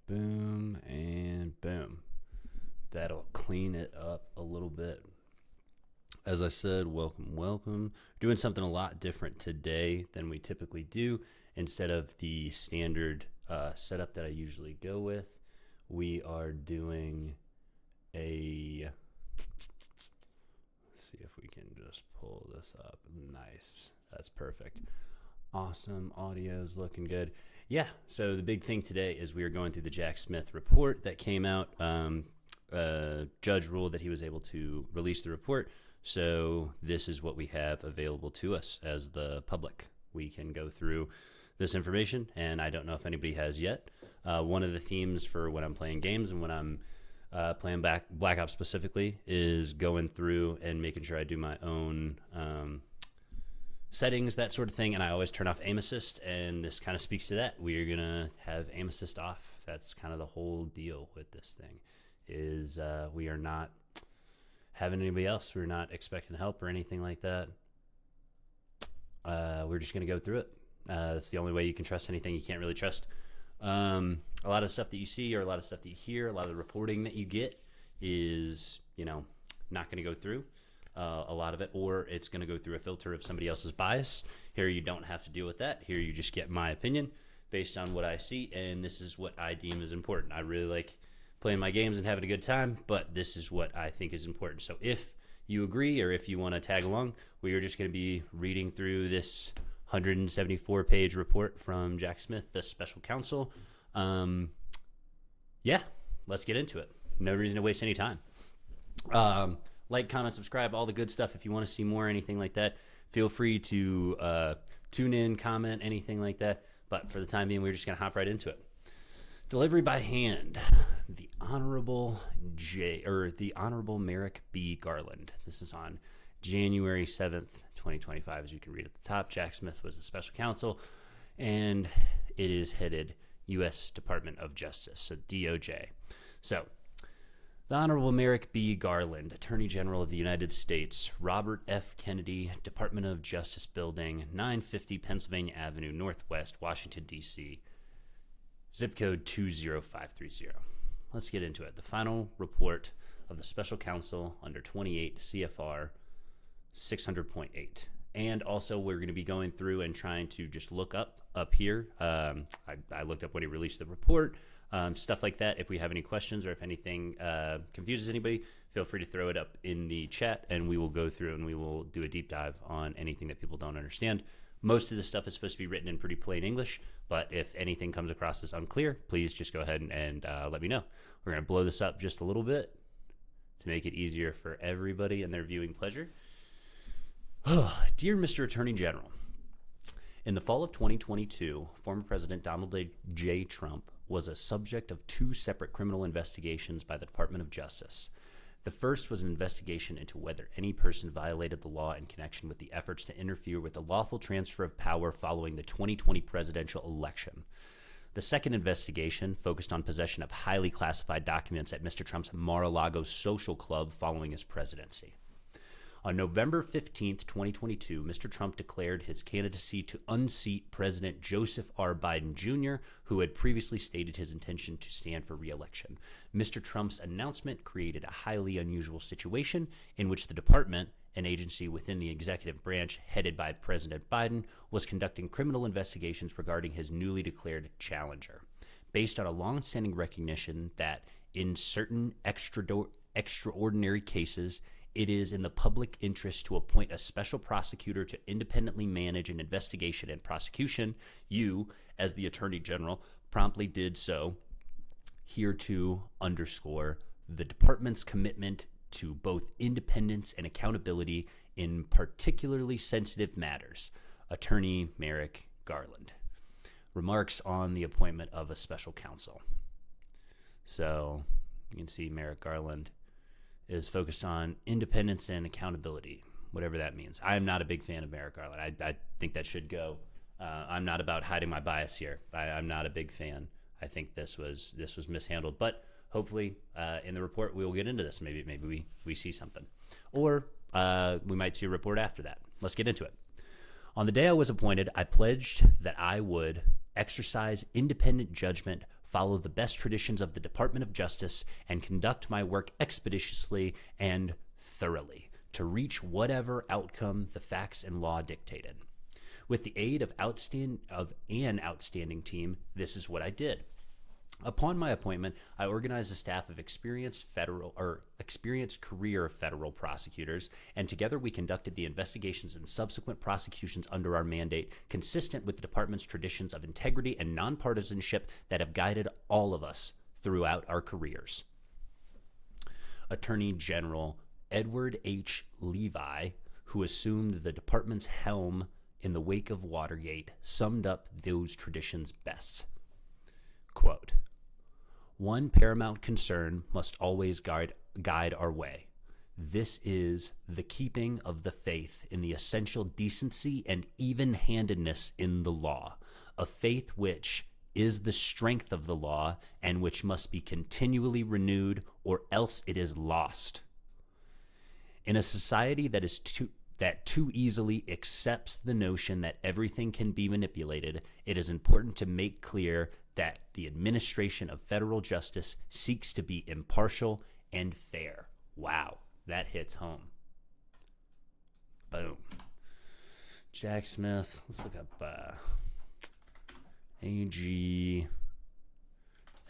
Boom and boom. That'll clean it up a little bit. As I said, welcome. Doing something a lot different today than we typically do. Instead of the standard setup that I usually go with, we are doing a... Let's see if we can just pull this up. Nice. That's perfect. Awesome. Audio's looking good. Yeah, so the big thing today is we are going through the Jack Smith report that came out. Judge ruled that he was able to release the report. So this is what we have available to us as the public. We can go through this information, and I don't know if anybody has yet. One of the themes for when I'm playing games and when I'm playing Black Ops specifically is going through and making sure I do my own settings, that sort of thing, and I always turn off aim assist, and this kind of speaks to that. We are going to have aim assist off. That's kind of the whole deal with this thing, is we are not having anybody else. We're not expecting help or anything like that. We're just going to go through it. That's the only way you can trust anything. You can't really trust a lot of stuff that you see or a lot of stuff that you hear. A lot of the reporting that you get is, not going to go through. A lot of it, or it's going to go through a filter of somebody else's bias. Here you don't have to deal with that. Here you just get my opinion based on what I see, and this is what I deem is important. I really like playing my games and having a good time, but this is what I think is important. So if you agree or if you want to tag along, we are just going to be reading through this 174-page report from Jack Smith, the special counsel. Yeah, let's get into it. No reason to waste any time. Like, comment, subscribe, all the good stuff. If you want to see more, anything like that, feel free to tune in, comment, anything like that. But for the time being, we're just going to hop right into it. Delivery by hand. The Honorable Merrick B. Garland. This is on January 7th, 2025. As you can read at the top, Jack Smith was the special counsel, and it is headed U.S. Department of Justice, so DOJ. So, the Honorable Merrick B. Garland, Attorney General of the United States, Robert F. Kennedy, Department of Justice Building, 950 Pennsylvania Avenue, Northwest, Washington, D.C., zip code 20530. Let's get into it. The final report of the special counsel under 28 CFR 600.8. And also, we're going to be going through and trying to just look up here. I looked up when he released the report. Stuff like that. If we have any questions or if anything confuses anybody, feel free to throw it up in the chat, and we will go through and we will do a deep dive on anything that people don't understand. Most of this stuff is supposed to be written in pretty plain English, but if anything comes across as unclear, please just go ahead and let me know. We're going to blow this up just a little bit to make it easier for everybody and their viewing pleasure. Dear Mr. Attorney General, in the fall of 2022, former President Donald J. Trump was a subject of two separate criminal investigations by the Department of Justice. The first was an investigation into whether any person violated the law in connection with the efforts to interfere with the lawful transfer of power following the 2020 presidential election. The second investigation focused on possession of highly classified documents at Mr. Trump's Mar-a-Lago social club following his presidency. On November 15th, 2022, Mr. Trump declared his candidacy to unseat President Joseph R. Biden Jr., who had previously stated his intention to stand for re-election. Mr. Trump's announcement created a highly unusual situation in which the department, an agency within the executive branch headed by President Biden, was conducting criminal investigations regarding his newly declared challenger. Based on a long-standing recognition that in certain extraordinary cases, it is in the public interest to appoint a special prosecutor to independently manage an investigation and prosecution, you, as the Attorney General, promptly did so. Here to underscore the department's commitment to both independence and accountability in particularly sensitive matters. Attorney Merrick Garland. Remarks on the appointment of a special counsel. So you can see Merrick Garland is focused on independence and accountability, whatever that means. I am not a big fan of Merrick Garland. I think that should go. I'm not about hiding my bias here. I'm not a big fan. I think this was mishandled, but hopefully in the report we will get into this. Maybe we see something, or we might see a report after that. Let's get into it. On the day I was appointed, I pledged that I would exercise independent judgment, follow the best traditions of the Department of Justice, and conduct my work expeditiously and thoroughly to reach whatever outcome the facts and law dictated. With the aid of an outstanding team, this is what I did. Upon my appointment, I organized a staff of experienced career federal prosecutors, and together we conducted the investigations and subsequent prosecutions under our mandate, consistent with the department's traditions of integrity and nonpartisanship that have guided all of us throughout our careers. Attorney General Edward H. Levi, who assumed the department's helm in the wake of Watergate, summed up those traditions best. Quote, "One paramount concern must always guide our way. This is the keeping of the faith in the essential decency and even-handedness in the law, a faith which is the strength of the law and which must be continually renewed, or else it is lost. In a society that too easily accepts the notion that everything can be manipulated, it is important to make clear that the administration of federal justice seeks to be impartial and fair." Wow, that hits home. Boom. Jack Smith. Let's look up A.G.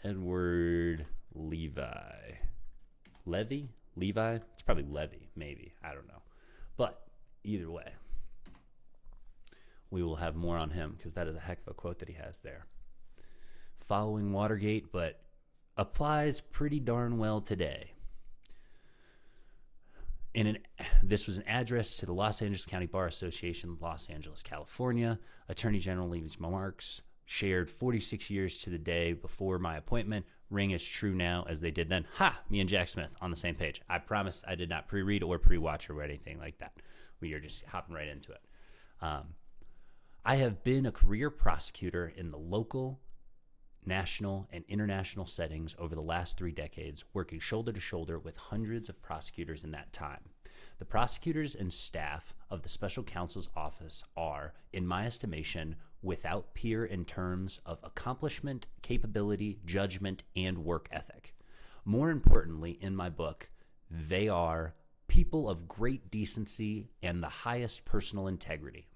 Edward Levi. Levy? Levi? It's probably Levy, maybe. I don't know. But either way, we will have more on him because that is a heck of a quote that he has there. Following Watergate, but applies pretty darn well today. This was an address to the Los Angeles County Bar Association, Los Angeles, California. Attorney General Levy's remarks shared 46 years to the day before my appointment ring as true now as they did then. Ha! Me and Jack Smith on the same page. I promise I did not pre-read or pre-watch or anything like that. We are just hopping right into it. I have been a career prosecutor in the local, national, and international settings over the last 3 decades, working shoulder to shoulder with hundreds of prosecutors in that time. The prosecutors and staff of the Special Counsel's Office are, in my estimation, without peer in terms of accomplishment, capability, judgment, and work ethic. More importantly, in my book, they are people of great decency and the highest personal integrity.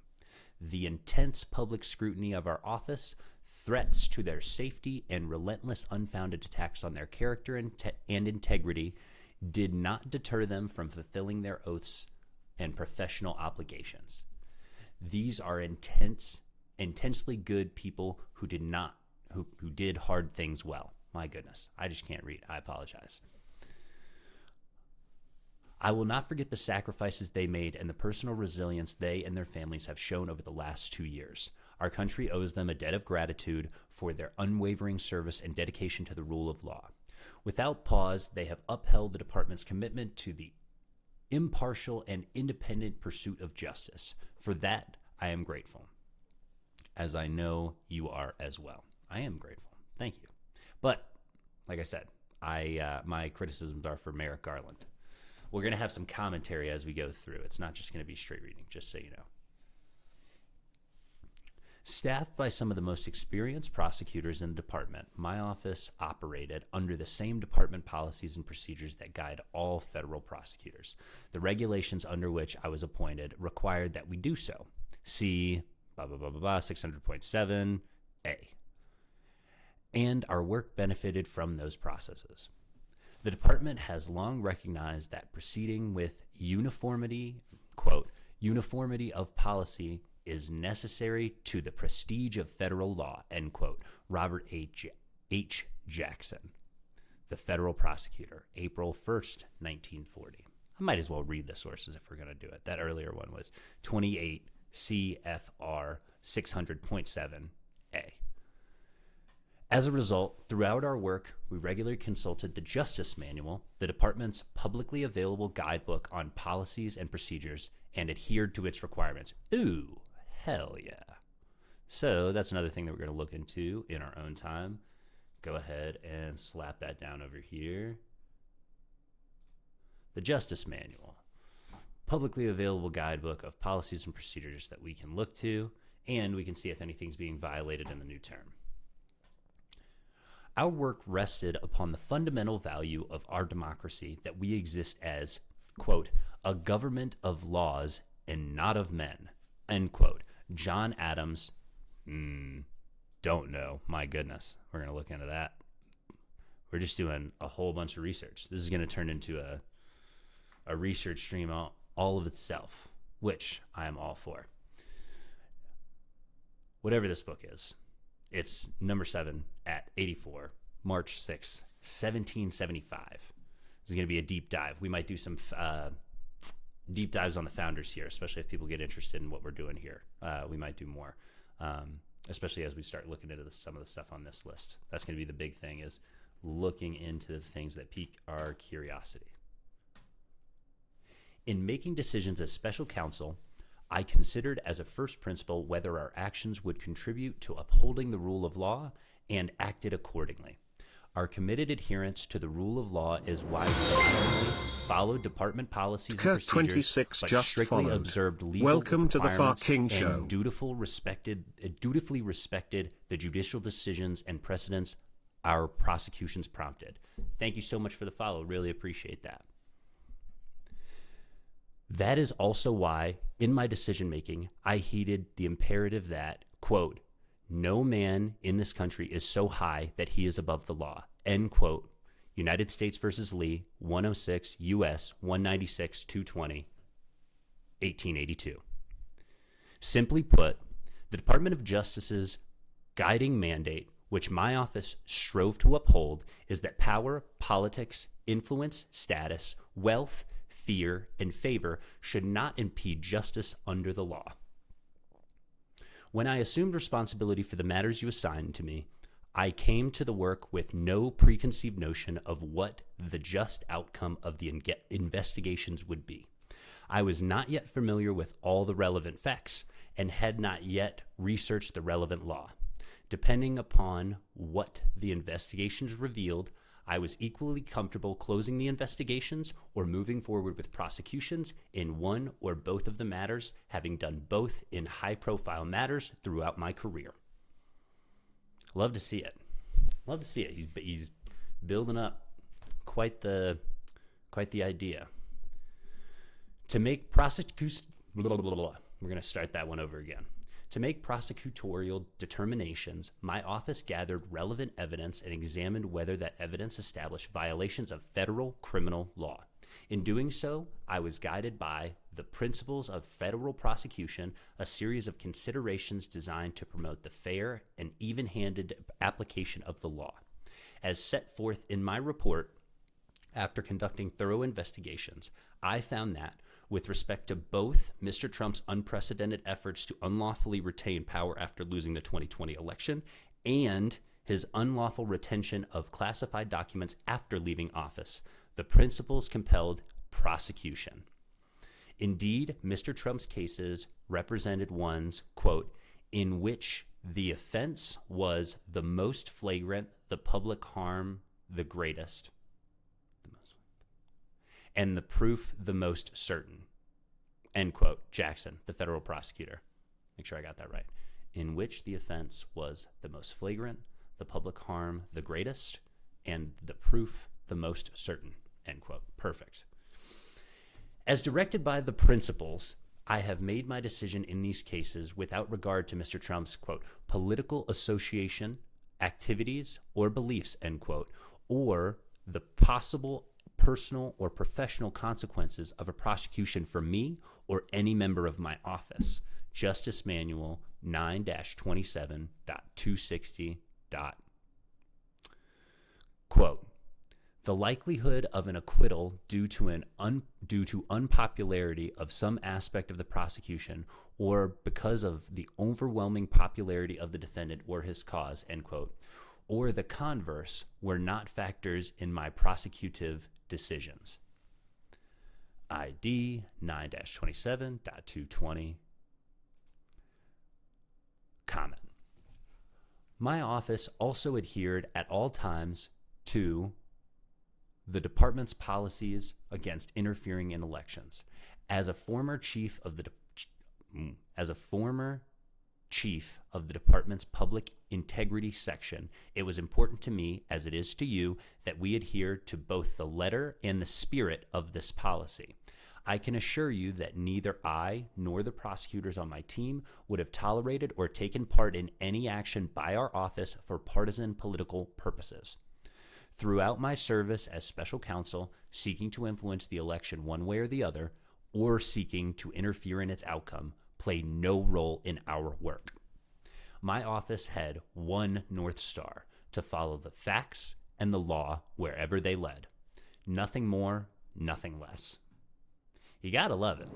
The intense public scrutiny of our office, threats to their safety, and relentless unfounded attacks on their character and integrity did not deter them from fulfilling their oaths and professional obligations. These are intensely good people who did hard things well. My goodness, I just can't read. I apologize. I will not forget the sacrifices they made and the personal resilience they and their families have shown over the last 2 years. Our country owes them a debt of gratitude for their unwavering service and dedication to the rule of law. Without pause, they have upheld the department's commitment to the impartial and independent pursuit of justice. For that, I am grateful, as I know you are as well. I am grateful. Thank you. But, like I said, my criticisms are for Merrick Garland. We're going to have some commentary as we go through. It's not just going to be straight reading, just so you know. Staffed by some of the most experienced prosecutors in the department, my office operated under the same department policies and procedures that guide all federal prosecutors. The regulations under which I was appointed required that we do so. See 600.7A. And our work benefited from those processes. The department has long recognized that proceeding with uniformity, quote, uniformity of policy is necessary to the prestige of federal law, end quote. Robert H. Jackson, the federal prosecutor, April 1st, 1940. I might as well read the sources if we're going to do it. That earlier one was 28 CFR 600.7A. As a result, throughout our work, we regularly consulted the Justice Manual, the department's publicly available guidebook on policies and procedures, and adhered to its requirements. Ooh, hell yeah. So that's another thing that we're going to look into in our own time. Go ahead and slap that down over here. The Justice Manual, publicly available guidebook of policies and procedures that we can look to, and we can see if anything's being violated in the new term. Our work rested upon the fundamental value of our democracy that we exist as, quote, a government of laws and not of men, end quote. John Adams, don't know. My goodness. We're going to look into that. We're just doing a whole bunch of research. This is going to turn into a research stream all of itself, which I am all for. Whatever this book is, it's number 7 at 84, March 6th, 1775. This is going to be a deep dive. We might do some deep dives on the founders here, especially if people get interested in what we're doing here. We might do more, especially as we start looking into some of the stuff on this list. That's going to be the big thing, is looking into the things that pique our curiosity. In making decisions as special counsel, I considered as a first principle whether our actions would contribute to upholding the rule of law and acted accordingly. Our committed adherence to the rule of law is why we not only followed department policies and procedures, 26 but just strictly followed. observed legal Welcome to the Far requirements King and Show. dutifully respected the judicial decisions and precedents our prosecutions prompted. Thank you so much for the follow. Really appreciate that. That is also why, in my decision-making, I heeded the imperative that, quote, no man in this country is so high that he is above the law, end quote. United States versus Lee, 106 U.S. 196 220, 1882. Simply put, the Department of Justice's guiding mandate, which my office strove to uphold, is that power, politics, influence, status, wealth, fear, and favor should not impede justice under the law. When I assumed responsibility for the matters you assigned to me, I came to the work with no preconceived notion of what the just outcome of the investigations would be. I was not yet familiar with all the relevant facts and had not yet researched the relevant law. Depending upon what the investigations revealed, I was equally comfortable closing the investigations or moving forward with prosecutions in one or both of the matters, having done both in high-profile matters throughout my career. Love to see it. Love to see it. He's building up quite the idea. To make we're going to start that one over again. To make prosecutorial determinations, my office gathered relevant evidence and examined whether that evidence established violations of federal criminal law. In doing so, I was guided by the principles of federal prosecution, a series of considerations designed to promote the fair and even-handed application of the law. As set forth in my report, after conducting thorough investigations, I found that, with respect to both Mr. Trump's unprecedented efforts to unlawfully retain power after losing the 2020 election and his unlawful retention of classified documents after leaving office, the principles compelled prosecution. Indeed, Mr. Trump's cases represented ones, quote, in which the offense was the most flagrant, the public harm the greatest, and the proof the most certain, end quote. Jackson, the federal prosecutor. Make sure I got that right. In which the offense was the most flagrant, the public harm the greatest, and the proof the most certain, end quote. Perfect. As directed by the principles, I have made my decision in these cases without regard to Mr. Trump's, quote, political association, activities, or beliefs, end quote, or the possible personal or professional consequences of a prosecution for me or any member of my office. Justice Manual 9-27.260. Quote, the likelihood of an acquittal due to unpopularity of some aspect of the prosecution or because of the overwhelming popularity of the defendant or his cause, end quote, or the converse were not factors in my prosecutive decisions. ID 9-27.220. Comment. My office also adhered at all times to the department's policies against interfering in elections. As a former chief chief of the department's public integrity section, it was important to me, as it is to you, that we adhere to both the letter and the spirit of this policy. I can assure you that neither I nor the prosecutors on my team would have tolerated or taken part in any action by our office for partisan political purposes. Throughout my service as special counsel, seeking to influence the election one way or the other, or seeking to interfere in its outcome, played no role in our work. My office had one North Star: to follow the facts and the law wherever they led. Nothing more, nothing less. You gotta love it.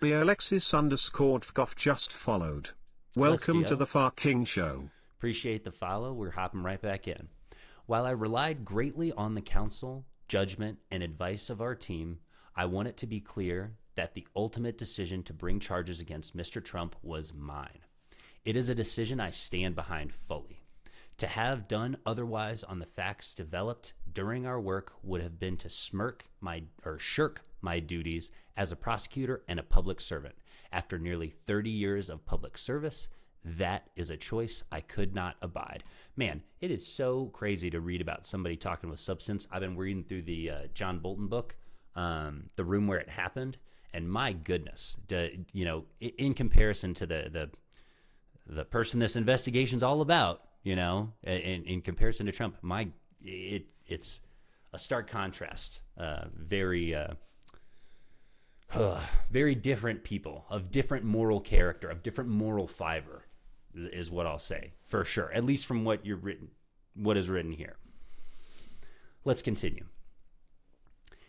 The Alexis_Tfkov just followed. Welcome to the Far King Show. Appreciate the follow. We're hopping right back in. While I relied greatly on the counsel, judgment, and advice of our team, I want it to be clear that the ultimate decision to bring charges against Mr. Trump was mine. It is a decision I stand behind fully. To have done otherwise on the facts developed during our work would have been to shirk my duties as a prosecutor and a public servant. After nearly 30 years of public service, that is a choice I could not abide. Man, it is so crazy to read about somebody talking with substance. I've been reading through the John Bolton book, The Room Where It Happened, and my goodness, in comparison to the person this investigation's all about, in comparison to Trump, it's a stark contrast. Very different people of different moral character, of different moral fiber, is what I'll say for sure. At least from what is written here. Let's continue.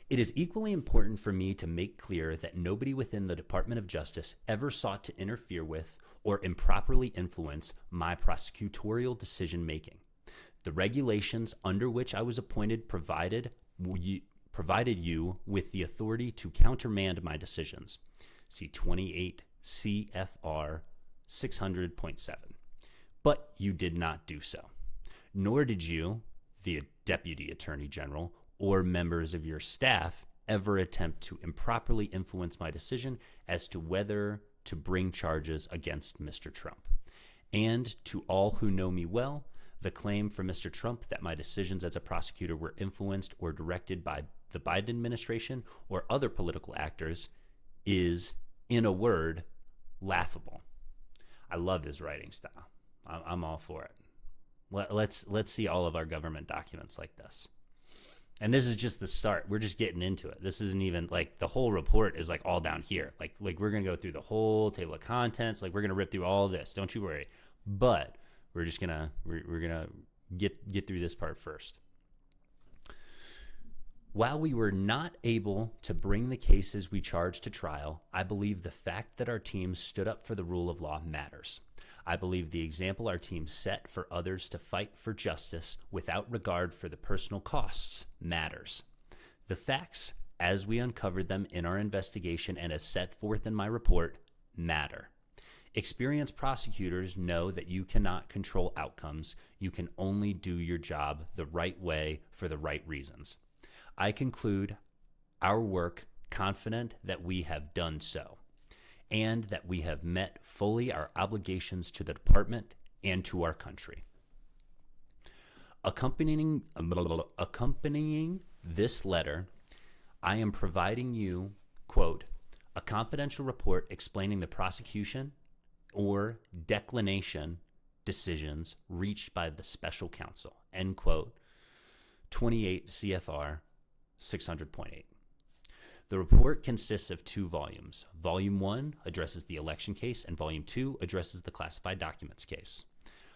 It is equally important for me to make clear that nobody within the Department of Justice ever sought to interfere with or improperly influence my prosecutorial decision-making. The regulations under which I was appointed provided you with the authority to countermand my decisions. See 28 CFR 600.7. But you did not do so. Nor did you, the Deputy Attorney General, or members of your staff ever attempt to improperly influence my decision as to whether to bring charges against Mr. Trump. And to all who know me well, the claim for Mr. Trump that my decisions as a prosecutor were influenced or directed by the Biden administration or other political actors is, in a word, laughable. I love his writing style. I'm all for it. Let's see all of our government documents like this. And this is just the start. We're just getting into it. This isn't even like the whole report is like all down here. Like we're going to go through the whole table of contents. Like we're going to rip through all of this. Don't you worry. But we're just going to, we're going to get through this part first. While we were not able to bring the cases we charged to trial, I believe the fact that our team stood up for the rule of law matters. I believe the example our team set for others to fight for justice without regard for the personal costs matters. The facts, as we uncovered them in our investigation and as set forth in my report, matter. Experienced prosecutors know that you cannot control outcomes. You can only do your job the right way for the right reasons. I conclude our work confident that we have done so, and that we have met fully our obligations to the department and to our country. Accompanying this letter, I am providing you, quote, a confidential report explaining the prosecution or declination decisions reached by the special counsel, end quote, 28 CFR 600.8. The report consists of 2 volumes. Volume 1 addresses the election case, and Volume 2 addresses the classified documents case.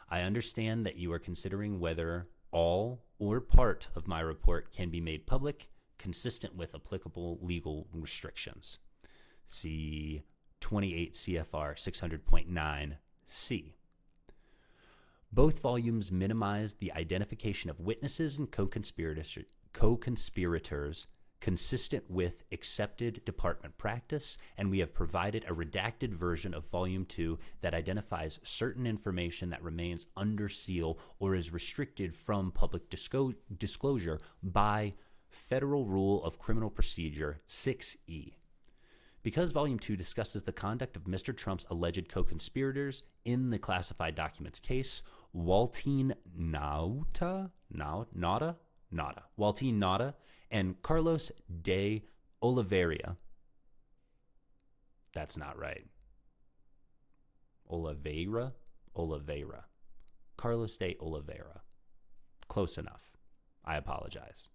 I understand that you are considering whether all or part of my report can be made public, consistent with applicable legal restrictions. See 28 CFR 600.9C. Both volumes minimize the identification of witnesses and co-conspirators consistent with accepted department practice, and we have provided a redacted version of Volume 2 that identifies certain information that remains under seal or is restricted from public disclosure by Federal Rule of Criminal Procedure 6E. Because Volume 2 discusses the conduct of Mr. Trump's alleged co-conspirators in the classified documents case, Waltine Nauta and Carlos de Oliveira. That's not right. Oliveira. Carlos de Oliveira. Close enough. I apologize.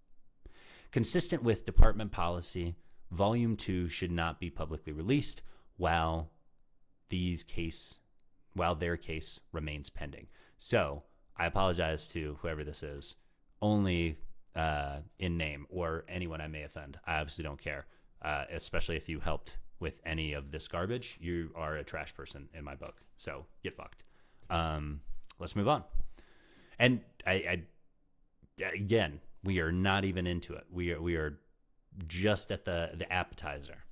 Consistent with department policy, Volume 2 should not be publicly released while their case remains pending. So I apologize to whoever this is, only in name, or anyone I may offend. I obviously don't care, especially if you helped with any of this garbage. You are a trash person in my book, so get fucked. Let's move on. And again, we are not even into it. We are just at the appetizer.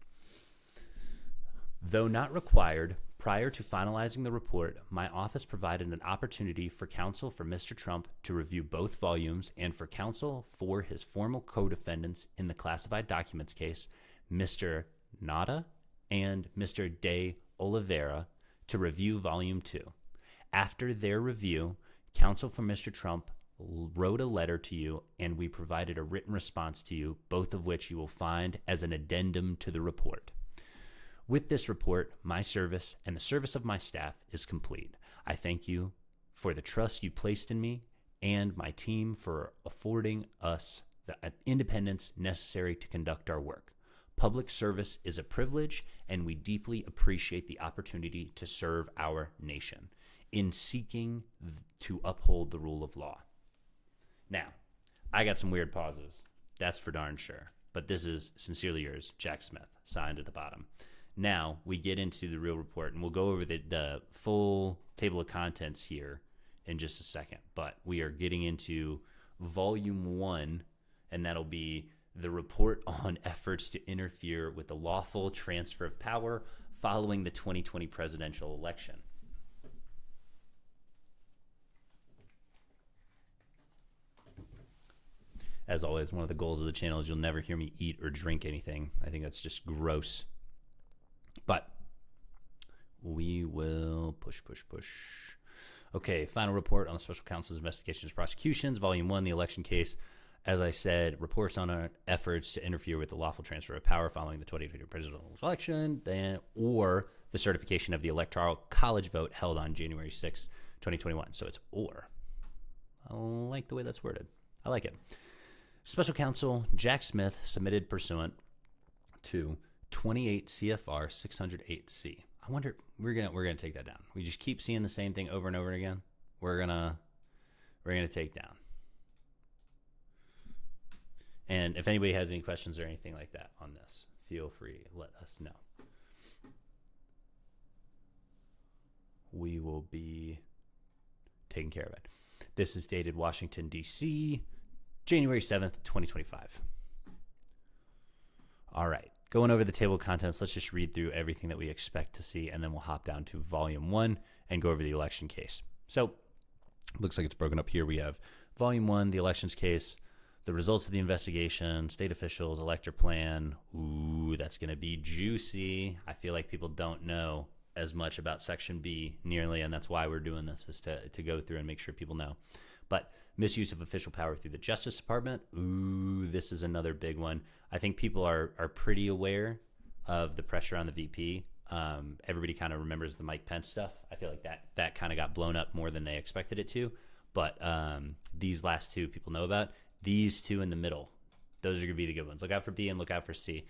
Though not required, prior to finalizing the report, my office provided an opportunity for counsel for Mr. Trump to review both volumes and for counsel for his formal co-defendants in the classified documents case, Mr. Nada and Mr. de Oliveira, to review Volume 2. After their review, counsel for Mr. Trump wrote a letter to you, and we provided a written response to you, both of which you will find as an addendum to the report. With this report, my service and the service of my staff is complete. I thank you for the trust you placed in me and my team for affording us the independence necessary to conduct our work. Public service is a privilege, and we deeply appreciate the opportunity to serve our nation in seeking to uphold the rule of law. Now, I got some weird pauses. That's for darn sure. But this is sincerely yours, Jack Smith, signed at the bottom. Now, we get into the real report, and we'll go over the full table of contents here in just a second. But we are getting into Volume 1, and that'll be the report on efforts to interfere with the lawful transfer of power following the 2020 presidential election. As always, one of the goals of the channel is you'll never hear me eat or drink anything. I think that's just gross. But we will push. Okay, final report on the Special Counsel's Investigations and Prosecutions, Volume 1, the election case. As I said, reports on our efforts to interfere with the lawful transfer of power following the 2020 presidential election, or the certification of the Electoral College vote held on January 6, 2021. So it's or. I like the way that's worded. I like it. Special Counsel Jack Smith submitted pursuant to 28 CFR 608C. I wonder, we're gonna take that down. We just keep seeing the same thing over and over again. We're gonna take down. And if anybody has any questions or anything like that on this, feel free, let us know. We will be taking care of it. This is dated Washington, D.C., January 7th, 2025. All right, going over the table of contents, let's just read through everything that we expect to see, and then we'll hop down to Volume 1 and go over the election case. So, looks like it's broken up here. We have Volume 1, the elections case, the results of the investigation, state officials, elector plan. Ooh, that's going to be juicy. I feel like people don't know as much about Section B nearly, and that's why we're doing this, is to go through and make sure people know. But misuse of official power through the Justice Department. Ooh, this is another big one. I think people are pretty aware of the pressure on the VP. Everybody kind of remembers the Mike Pence stuff. I feel like that kind of got blown up more than they expected it to. But these last two people know about. These two in the middle, those are going to be the good ones. Look out for B and look out for C.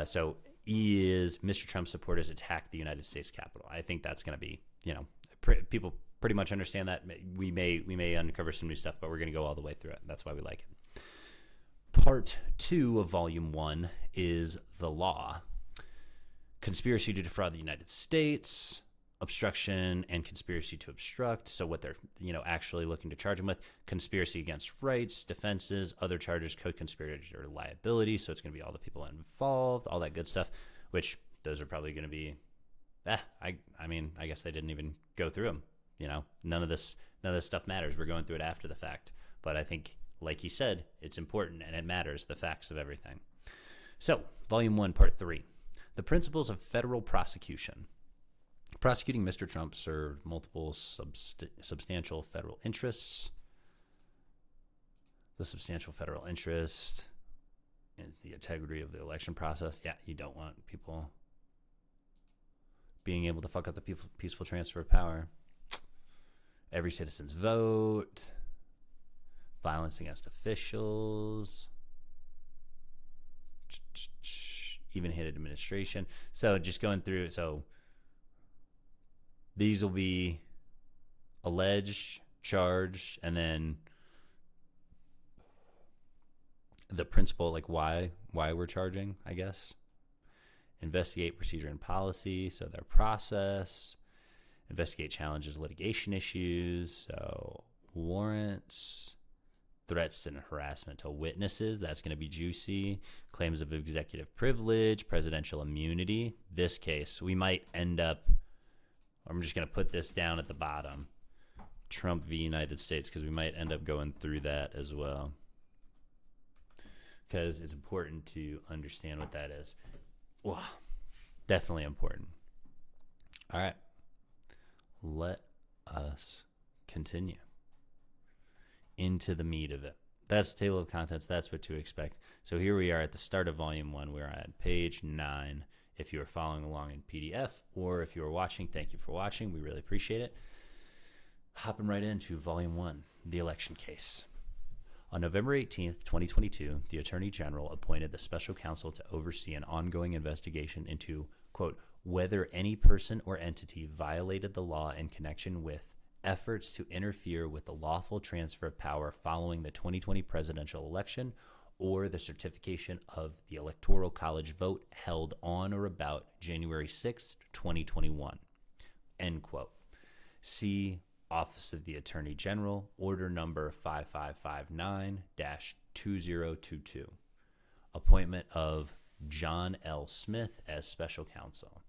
So E is Mr. Trump's supporters attacked the United States Capitol. I think that's going to be, people pretty much understand that. We may uncover some new stuff, but we're going to go all the way through it. That's why we like it. Part 2 of Volume 1 is the law. Conspiracy to defraud the United States, obstruction and conspiracy to obstruct. So what they're, actually looking to charge him with: conspiracy against rights, defenses, other charges, co-conspirator liability. So it's going to be all the people involved, all that good stuff, which those are probably going to be, I guess they didn't even go through them. None of this stuff matters. We're going through it after the fact. But I think, like he said, it's important and it matters, the facts of everything. So, Volume 1, Part 3. The principles of federal prosecution. Prosecuting Mr. Trump served multiple substantial federal interests. The substantial federal interest in the integrity of the election process. Yeah, you don't want people being able to fuck up the peaceful transfer of power. Every citizen's vote. Violence against officials. Even-handed administration. So just going through, so these will be alleged, charged, and then the principle, like why we're charging, I guess. Investigate procedure and policy, so their process. Investigate challenges, litigation issues, so warrants. Threats and harassment to witnesses, that's going to be juicy. Claims of executive privilege, presidential immunity. This case, we might end up, I'm just going to put this down at the bottom, Trump v. United States, because we might end up going through that as well. Because it's important to understand what that is. Wow, definitely important. All right, let us continue into the meat of it. That's the table of contents. That's what to expect. So here we are at the start of volume 1. We're at page 9. If you are following along in PDF, or if you are watching, thank you for watching. We really appreciate it. Hopping right into volume 1, the election case. On November 18th, 2022, the Attorney General appointed the special counsel to oversee an ongoing investigation into, quote, whether any person or entity violated the law in connection with efforts to interfere with the lawful transfer of power following the 2020 presidential election or the certification of the Electoral College vote held on or about January 6, 2021, end quote. See Office of the Attorney General, Order Number 5559-2022. Appointment of John L. Smith as special counsel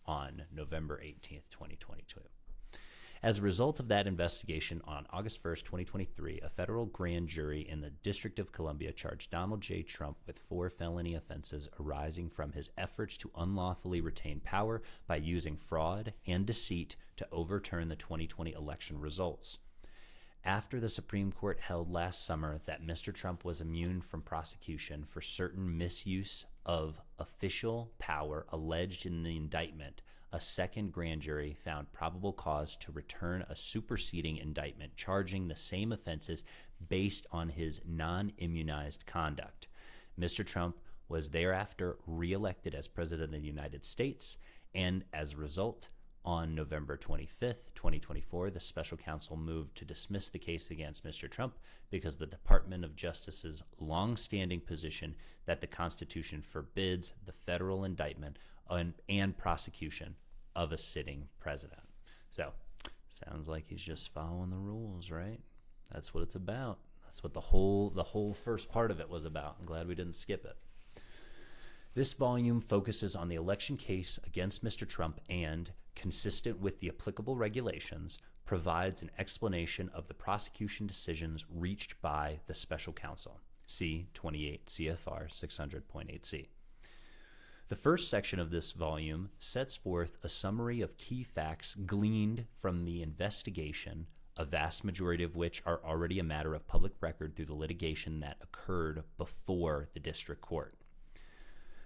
on November 18th, 2022. As a result of that investigation, on August 1st, 2023, a federal grand jury in the District of Columbia charged Donald J. Trump with 4 felony offenses arising from his efforts to unlawfully retain power by using fraud and deceit to overturn the 2020 election results. After the Supreme Court held last summer that Mr. Trump was immune from prosecution for certain misuse of official power alleged in the indictment, a second grand jury found probable cause to return a superseding indictment charging the same offenses based on his non-immunized conduct. Mr. Trump was thereafter reelected as President of the United States, and as a result, on November 25th, 2024, the special counsel moved to dismiss the case against Mr. Trump because the Department of Justice's long-standing position that the Constitution forbids the federal indictment and prosecution of a sitting president. So, sounds like he's just following the rules, right? That's what it's about. That's what the whole first part of it was about. I'm glad we didn't skip it. This volume focuses on the election case against Mr. Trump and, consistent with the applicable regulations, provides an explanation of the prosecution decisions reached by the special counsel. See 28 CFR 600.8c. The first section of this volume sets forth a summary of key facts gleaned from the investigation, a vast majority of which are already a matter of public record through the litigation that occurred before the district court.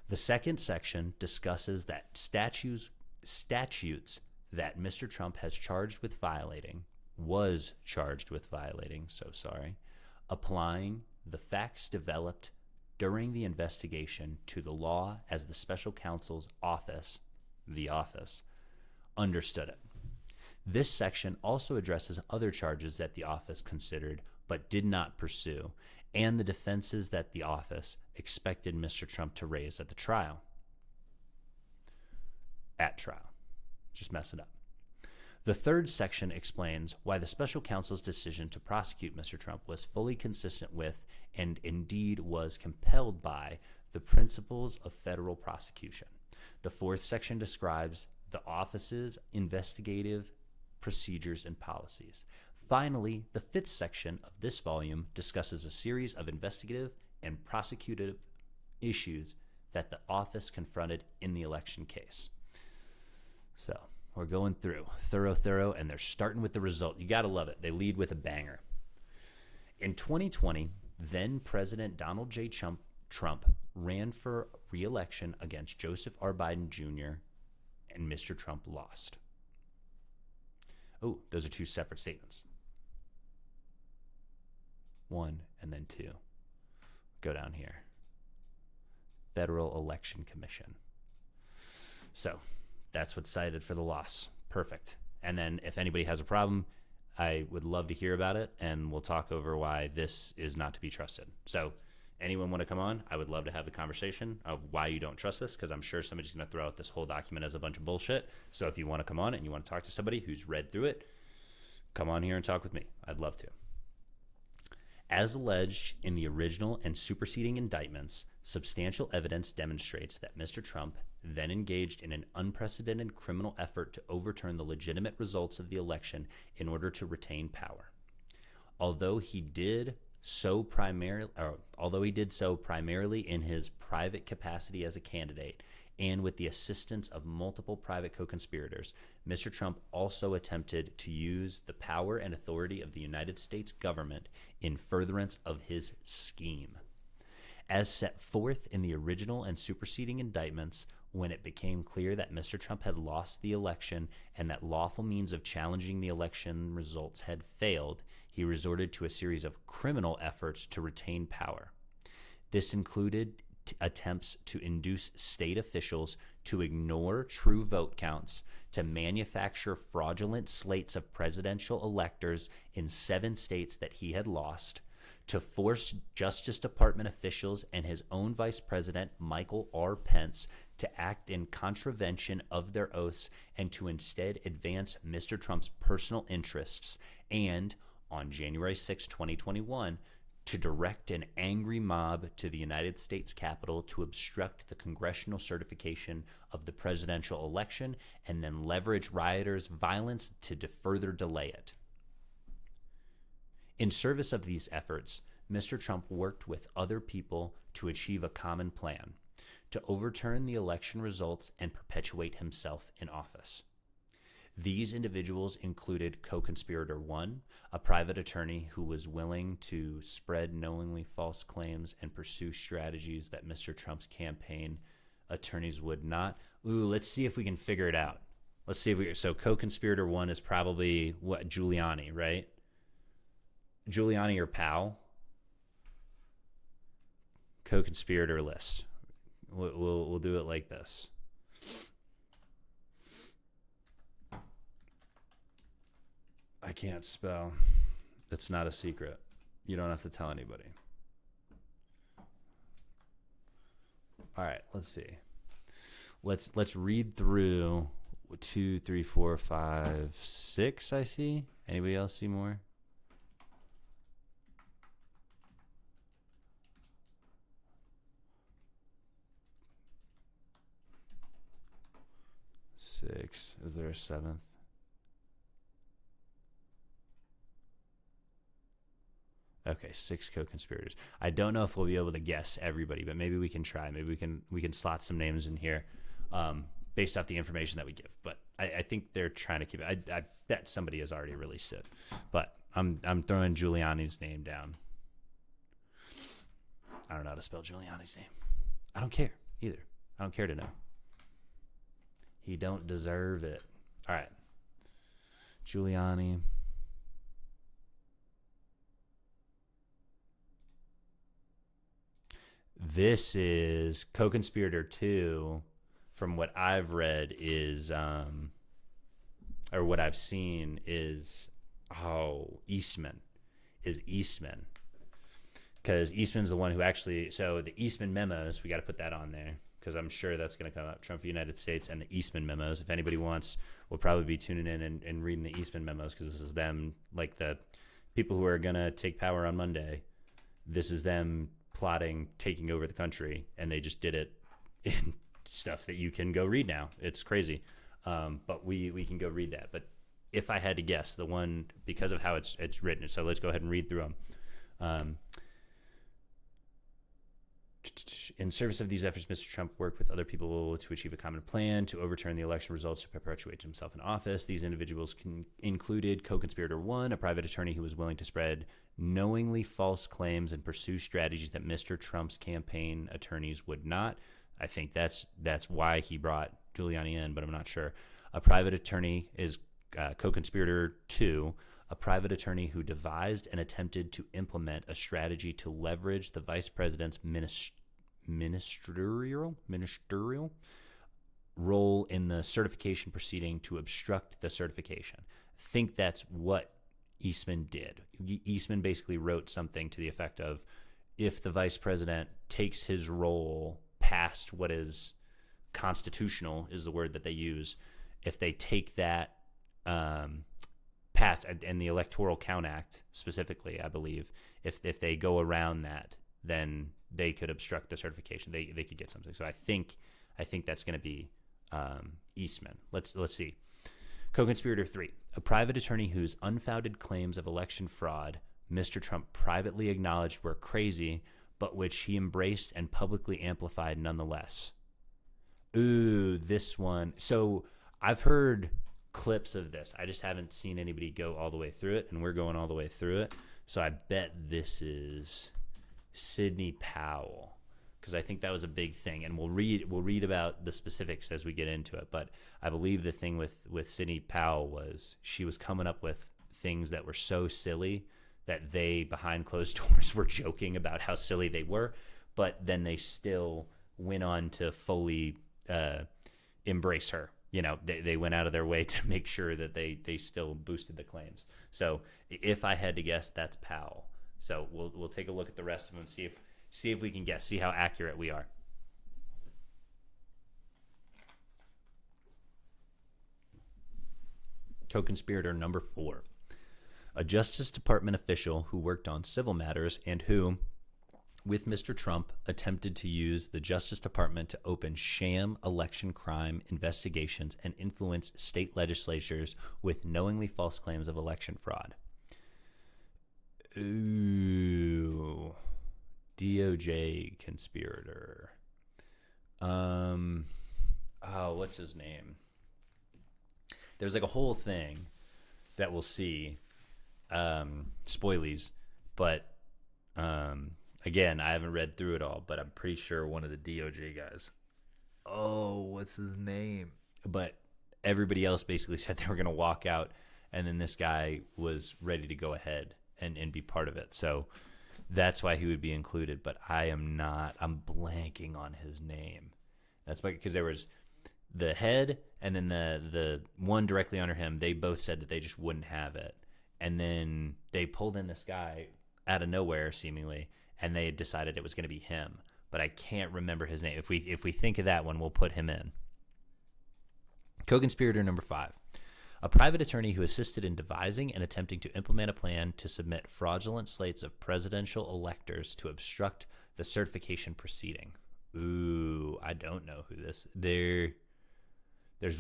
The second section discusses that statutes that Mr. Trump was charged with violating, applying the facts developed during the investigation to the law as the special counsel's office, the office, understood it. This section also addresses other charges that the office considered but did not pursue, and the defenses that the office expected Mr. Trump to raise at the trial. At trial. Just mess it up. The third section explains why the special counsel's decision to prosecute Mr. Trump was fully consistent with, and indeed was compelled by, the principles of federal prosecution. The fourth section describes the office's investigative procedures and policies. Finally, the fifth section of this volume discusses a series of investigative and prosecutive issues that the office confronted in the election case. So we're going through thorough, and they're starting with the result. You got to love it. They lead with a banger. In 2020, then President Donald J. Trump ran for re-election against Joseph R. Biden Jr., and Mr. Trump lost. Oh, those are two separate statements. One and then two. Go down here. Federal Election Commission. So that's what's cited for the loss. Perfect. And then if anybody has a problem, I would love to hear about it, and we'll talk over why this is not to be trusted. So anyone want to come on? I would love to have the conversation of why you don't trust this, because I'm sure somebody's going to throw out this whole document as a bunch of bullshit. So if you want to come on and you want to talk to somebody who's read through it, come on here and talk with me. I'd love to. As alleged in the original and superseding indictments, substantial evidence demonstrates that Mr. Trump then engaged in an unprecedented criminal effort to overturn the legitimate results of the election in order to retain power. Although he did so primarily in his private capacity as a candidate and with the assistance of multiple private co-conspirators, Mr. Trump also attempted to use the power and authority of the United States government in furtherance of his scheme. As set forth in the original and superseding indictments, when it became clear that Mr. Trump had lost the election and that lawful means of challenging the election results had failed, he resorted to a series of criminal efforts to retain power. This included attempts to induce state officials to ignore true vote counts, to manufacture fraudulent slates of presidential electors in 7 states that he had lost, to force Justice Department officials and his own Vice President, Michael R. Pence, to act in contravention of their oaths and to instead advance Mr. Trump's personal interests, and on January 6, 2021, to direct an angry mob to the United States Capitol to obstruct the congressional certification of the presidential election and then leverage rioters' violence to further delay it. In service of these efforts, Mr. Trump worked with other people to achieve a common plan: to overturn the election results and perpetuate himself in office. These individuals included co-conspirator 1, a private attorney who was willing to spread knowingly false claims and pursue strategies that Mr. Trump's campaign attorneys would not. Let's see if we can figure it out. So co-conspirator 1 is probably Giuliani, right? Giuliani or Powell? Co-conspirator list. We'll do it like this. I can't spell. It's not a secret. You don't have to tell anybody. All right, let's see. Let's read through 2, 3, 4, 5, 6. I see. Anybody else see more? Six. Is there a 7th? Okay, 6 co-conspirators. I don't know if we'll be able to guess everybody, but maybe we can try. Maybe we can slot some names in here based off the information that we give. But I think they're trying to keep it. I bet somebody has already released it. But I'm throwing Giuliani's name down. I don't know how to spell Giuliani's name. I don't care either. I don't care to know. He don't deserve it. All right. Giuliani. This is co-conspirator 2, from what I've read is, or what I've seen is, Eastman. Because Eastman's the one who actually, so the Eastman memos, we got to put that on there, because I'm sure that's going to come up. Trump for United States and the Eastman memos. If anybody wants, we'll probably be tuning in and reading the Eastman memos, because this is them, like the people who are going to take power on Monday. This is them plotting taking over the country, and they just did it in stuff that you can go read now. It's crazy, but we can go read that. But if I had to guess, the one, because of how it's written, so let's go ahead and read through them. In service of these efforts, Mr. Trump worked with other people to achieve a common plan to overturn the election results to perpetuate himself in office. These individuals included co-conspirator one, a private attorney who was willing to spread knowingly false claims and pursue strategies that Mr. Trump's campaign attorneys would not. I think that's why he brought Giuliani in, but I'm not sure. A private attorney is co-conspirator two, a private attorney who devised and attempted to implement a strategy to leverage the vice president's ministerial role in the certification proceeding to obstruct the certification. I think that's what Eastman did. Eastman basically wrote something to the effect of, if the vice president takes his role past what is constitutional, is the word that they use, if they take that past, and the Electoral Count Act specifically, I believe, if they go around that, then they could obstruct the certification. They could get something. So I think that's going to be Eastman. Let's see. Co-conspirator 3, a private attorney whose unfounded claims of election fraud Mr. Trump privately acknowledged were crazy, but which he embraced and publicly amplified nonetheless. Ooh, this one. So I've heard clips of this. I just haven't seen anybody go all the way through it, and we're going all the way through it. So I bet this is Sidney Powell, because I think that was a big thing, and we'll read about the specifics as we get into it. But I believe the thing with Sidney Powell was she was coming up with things that were so silly that they, behind closed doors, were joking about how silly they were, but then they still went on to fully embrace her. You know, they went out of their way to make sure that they still boosted the claims. So if I had to guess, that's Powell. So we'll take a look at the rest of them and see if we can guess, see how accurate we are. Co-conspirator number 4, a Justice Department official who worked on civil matters and who, with Mr. Trump, attempted to use the Justice Department to open sham election crime investigations and influence state legislatures with knowingly false claims of election fraud. Ooh, DOJ conspirator. What's his name? There's like a whole thing that we'll see, spoilies, but again, I haven't read through it all, but I'm pretty sure one of the DOJ guys. Oh, what's his name? But everybody else basically said they were going to walk out, and then this guy was ready to go ahead and be part of it. So that's why he would be included, but I'm blanking on his name. That's because there was the head and then the one directly under him. They both said that they just wouldn't have it. And then they pulled in this guy out of nowhere, seemingly, and they decided it was going to be him. But I can't remember his name. If we think of that one, we'll put him in. Co-conspirator number 5. A private attorney who assisted in devising and attempting to implement a plan to submit fraudulent slates of presidential electors to obstruct the certification proceeding. Ooh, I don't know who this. There's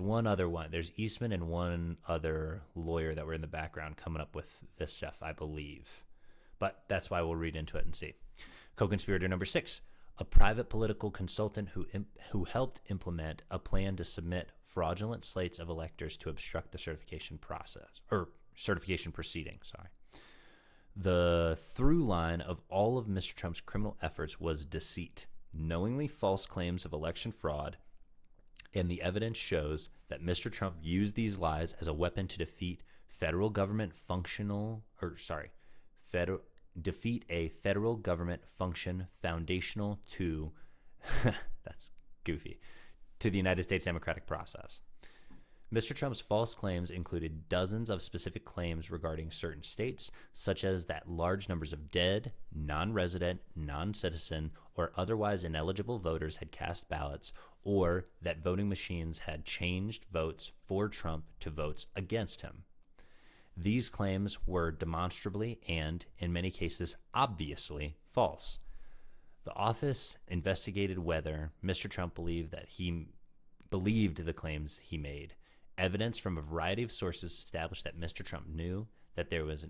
one other one. There's Eastman and one other lawyer that were in the background coming up with this stuff, I believe. But that's why we'll read into it and see. Co-conspirator number 6. A private political consultant who helped implement a plan to submit fraudulent slates of electors to obstruct the certification process, or certification proceeding, sorry. The through line of all of Mr. Trump's criminal efforts was deceit, knowingly false claims of election fraud, and the evidence shows that Mr. Trump used these lies as a weapon to defeat defeat a federal government function foundational to that's goofy, to the United States democratic process. Mr. Trump's false claims included dozens of specific claims regarding certain states, such as that large numbers of dead, non-resident, non-citizen, or otherwise ineligible voters had cast ballots, or that voting machines had changed votes for Trump to votes against him. These claims were demonstrably and, in many cases, obviously false. The office investigated whether Mr. Trump believed the claims he made. Evidence from a variety of sources established that Mr. Trump knew that there was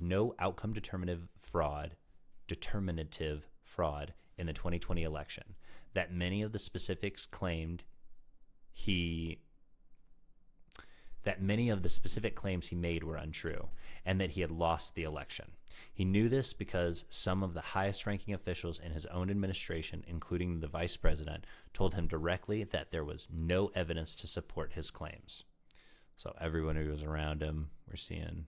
no outcome determinative fraud in the 2020 election, that many of the specific claims he made were untrue, and that he had lost the election. He knew this because some of the highest-ranking officials in his own administration, including the vice president, told him directly that there was no evidence to support his claims. So everyone who was around him, we're seeing.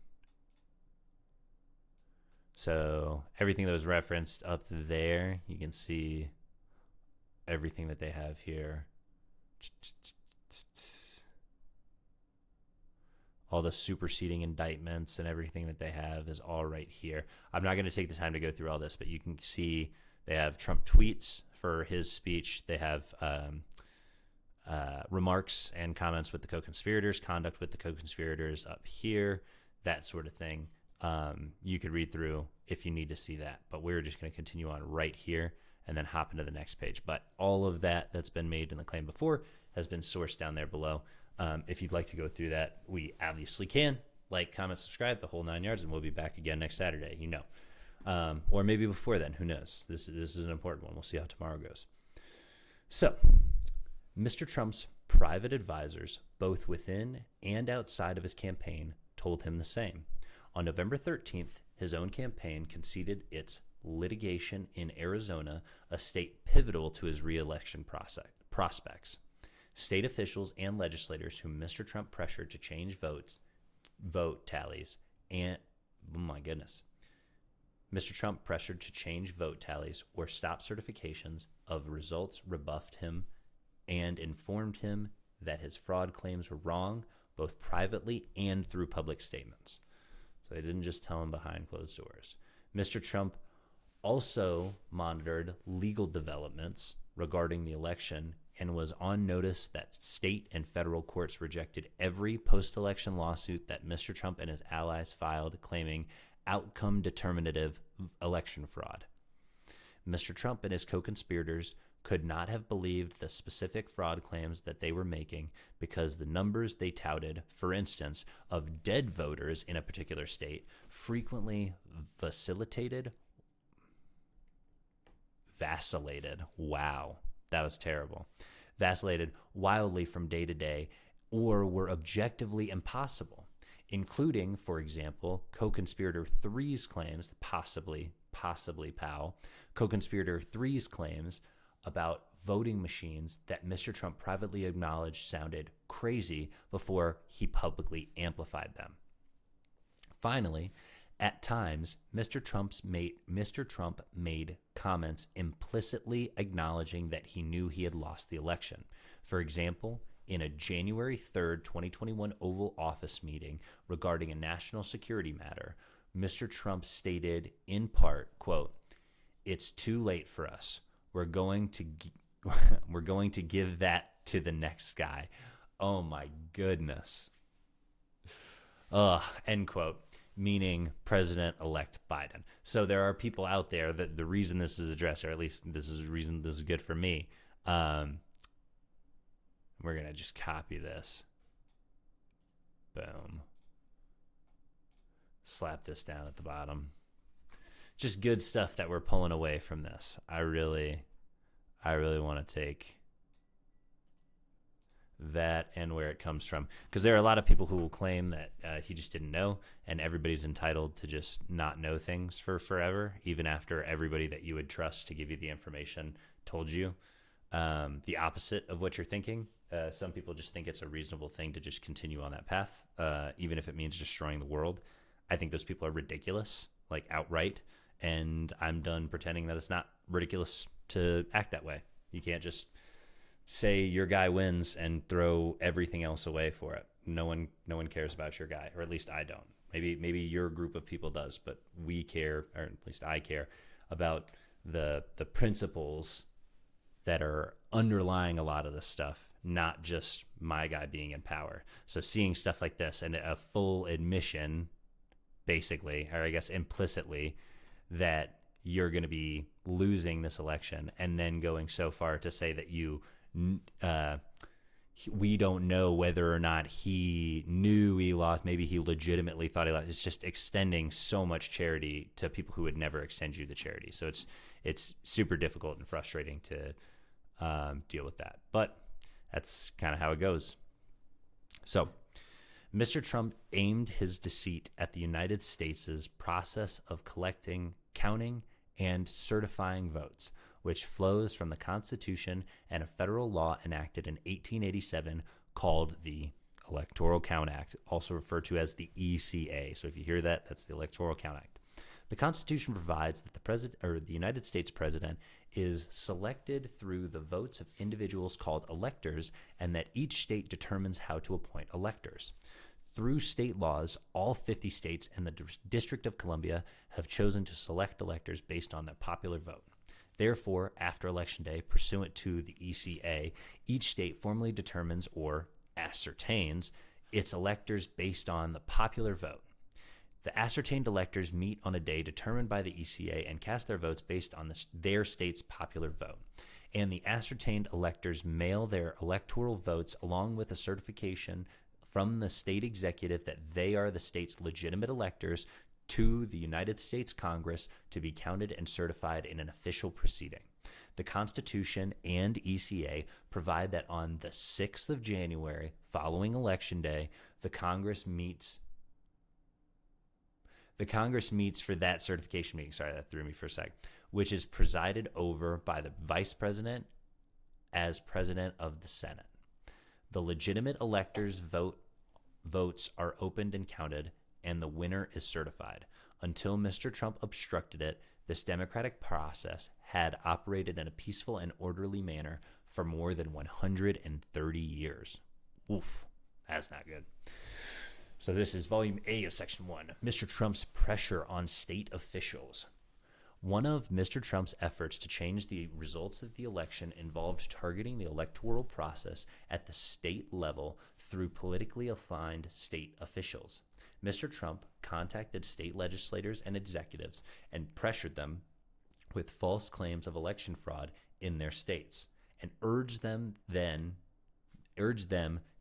So everything that was referenced up there, you can see everything that they have here. All the superseding indictments and everything that they have is all right here. I'm not going to take the time to go through all this, but you can see they have Trump tweets for his speech. They have remarks and comments with the co-conspirators, conduct with the co-conspirators up here, that sort of thing. You could read through if you need to see that, but we're just going to continue on right here and then hop into the next page. But all of that's been made in the claim before has been sourced down there below. If you'd like to go through that, we obviously can. Like, comment, subscribe, the whole 9 yards, and we'll be back again next Saturday, or maybe before then, who knows? This is an important one. We'll see how tomorrow goes. So, Mr. Trump's private advisors, both within and outside of his campaign, told him the same. On November 13th, his own campaign conceded its litigation in Arizona, a state pivotal to his re-election prospects. State officials and legislators whom Mr. Trump pressured to change vote tallies, and Mr. Trump pressured to change vote tallies or stop certifications of results, rebuffed him and informed him that his fraud claims were wrong, both privately and through public statements. So they didn't just tell him behind closed doors. Mr. Trump also monitored legal developments regarding the election and was on notice that state and federal courts rejected every post-election lawsuit that Mr. Trump and his allies filed claiming outcome determinative election fraud. Mr. Trump and his co-conspirators could not have believed the specific fraud claims that they were making because the numbers they touted, for instance, of dead voters in a particular state frequently vacillated. Wow, that was terrible. Vacillated wildly from day to day or were objectively impossible, including, for example, co-conspirator 3's claims, possibly Powell, co-conspirator 3's claims about voting machines that Mr. Trump privately acknowledged sounded crazy before he publicly amplified them. Finally, at times, Mr. Trump made comments implicitly acknowledging that he knew he had lost the election. For example, in a January 3rd, 2021 Oval Office meeting regarding a national security matter, Mr. Trump stated in part, quote, "It's too late for us. We're going to give that to the next guy." Oh my goodness. End quote. Meaning President-elect Biden. So there are people out there that the reason this is addressed, or at least this is the reason this is good for me. We're going to just copy this. Boom. Slap this down at the bottom. Just good stuff that we're pulling away from this. I really want to take that and where it comes from, because there are a lot of people who will claim that he just didn't know, and everybody's entitled to just not know things for forever, even after everybody that you would trust to give you the information told you the opposite of what you're thinking. Some people just think it's a reasonable thing to just continue on that path, even if it means destroying the world. I think those people are ridiculous, like outright, and I'm done pretending that it's not ridiculous to act that way. You can't just say your guy wins and throw everything else away for it. No one cares about your guy, or at least I don't. Maybe your group of people does, but we care, or at least I care, about the principles that are underlying a lot of this stuff, not just my guy being in power. So seeing stuff like this and a full admission, basically, or I guess implicitly, that you're going to be losing this election, and then going so far to say that we don't know whether or not he knew he lost. Maybe he legitimately thought he lost. It's just extending so much charity to people who would never extend you the charity. So it's super difficult and frustrating to deal with that. But that's kind of how it goes. So Mr. Trump aimed his deceit at the United States' process of collecting, counting, and certifying votes, which flows from the Constitution and a federal law enacted in 1887 called the Electoral Count Act, also referred to as the ECA. So if you hear that, that's the Electoral Count Act. The Constitution provides that the president or the United States president is selected through the votes of individuals called electors, and that each state determines how to appoint electors. Through state laws, all 50 states and the District of Columbia have chosen to select electors based on their popular vote. Therefore, after Election Day, pursuant to the ECA, each state formally determines or ascertains its electors based on the popular vote. The ascertained electors meet on a day determined by the ECA and cast their votes based on their state's popular vote. And the ascertained electors mail their electoral votes along with a certification from the state executive that they are the state's legitimate electors to the United States Congress to be counted and certified in an official proceeding. The Constitution and ECA provide that on the 6th of January, following Election Day, the Congress meets for that certification meeting. Sorry, that threw me for a sec. Which is presided over by the Vice President as President of the Senate. The legitimate electors' votes are opened and counted, and the winner is certified. Until Mr. Trump obstructed it, this democratic process had operated in a peaceful and orderly manner for more than 130 years. Oof, that's not good. So this is Volume A of Section 1, Mr. Trump's pressure on state officials. One of Mr. Trump's efforts to change the results of the election involved targeting the electoral process at the state level through politically aligned state officials. Mr. Trump contacted state legislators and executives and pressured them with false claims of election fraud in their states, and urged them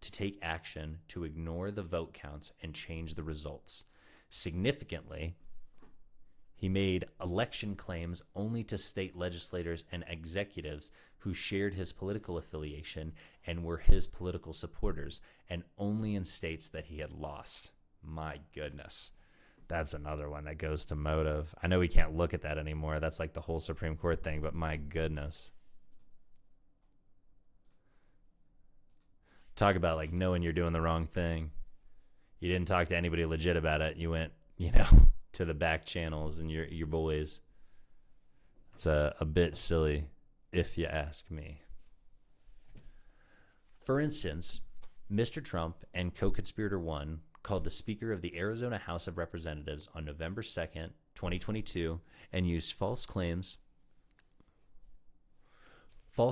to take action to ignore the vote counts and change the results. Significantly, he made election claims only to state legislators and executives who shared his political affiliation and were his political supporters, and only in states that he had lost. My goodness. That's another one that goes to motive. I know we can't look at that anymore. That's like the whole Supreme Court thing, but my goodness. Talk about like knowing you're doing the wrong thing. You didn't talk to anybody legit about it. You went, to the back channels and your boys. It's a bit silly, if you ask me. For instance, Mr. Trump and co-conspirator 1 called the Speaker of the Arizona House of Representatives on November 2nd, 2022, and used false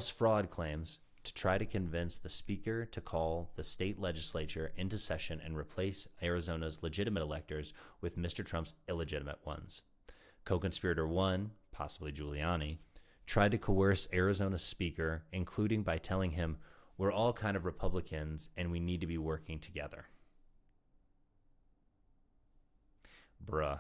fraud claims to try to convince the Speaker to call the state legislature into session and replace Arizona's legitimate electors with Mr. Trump's illegitimate ones. Co-conspirator 1, possibly Giuliani, tried to coerce Arizona's Speaker, including by telling him, "We're all kind of Republicans and we need to be working together." Bruh.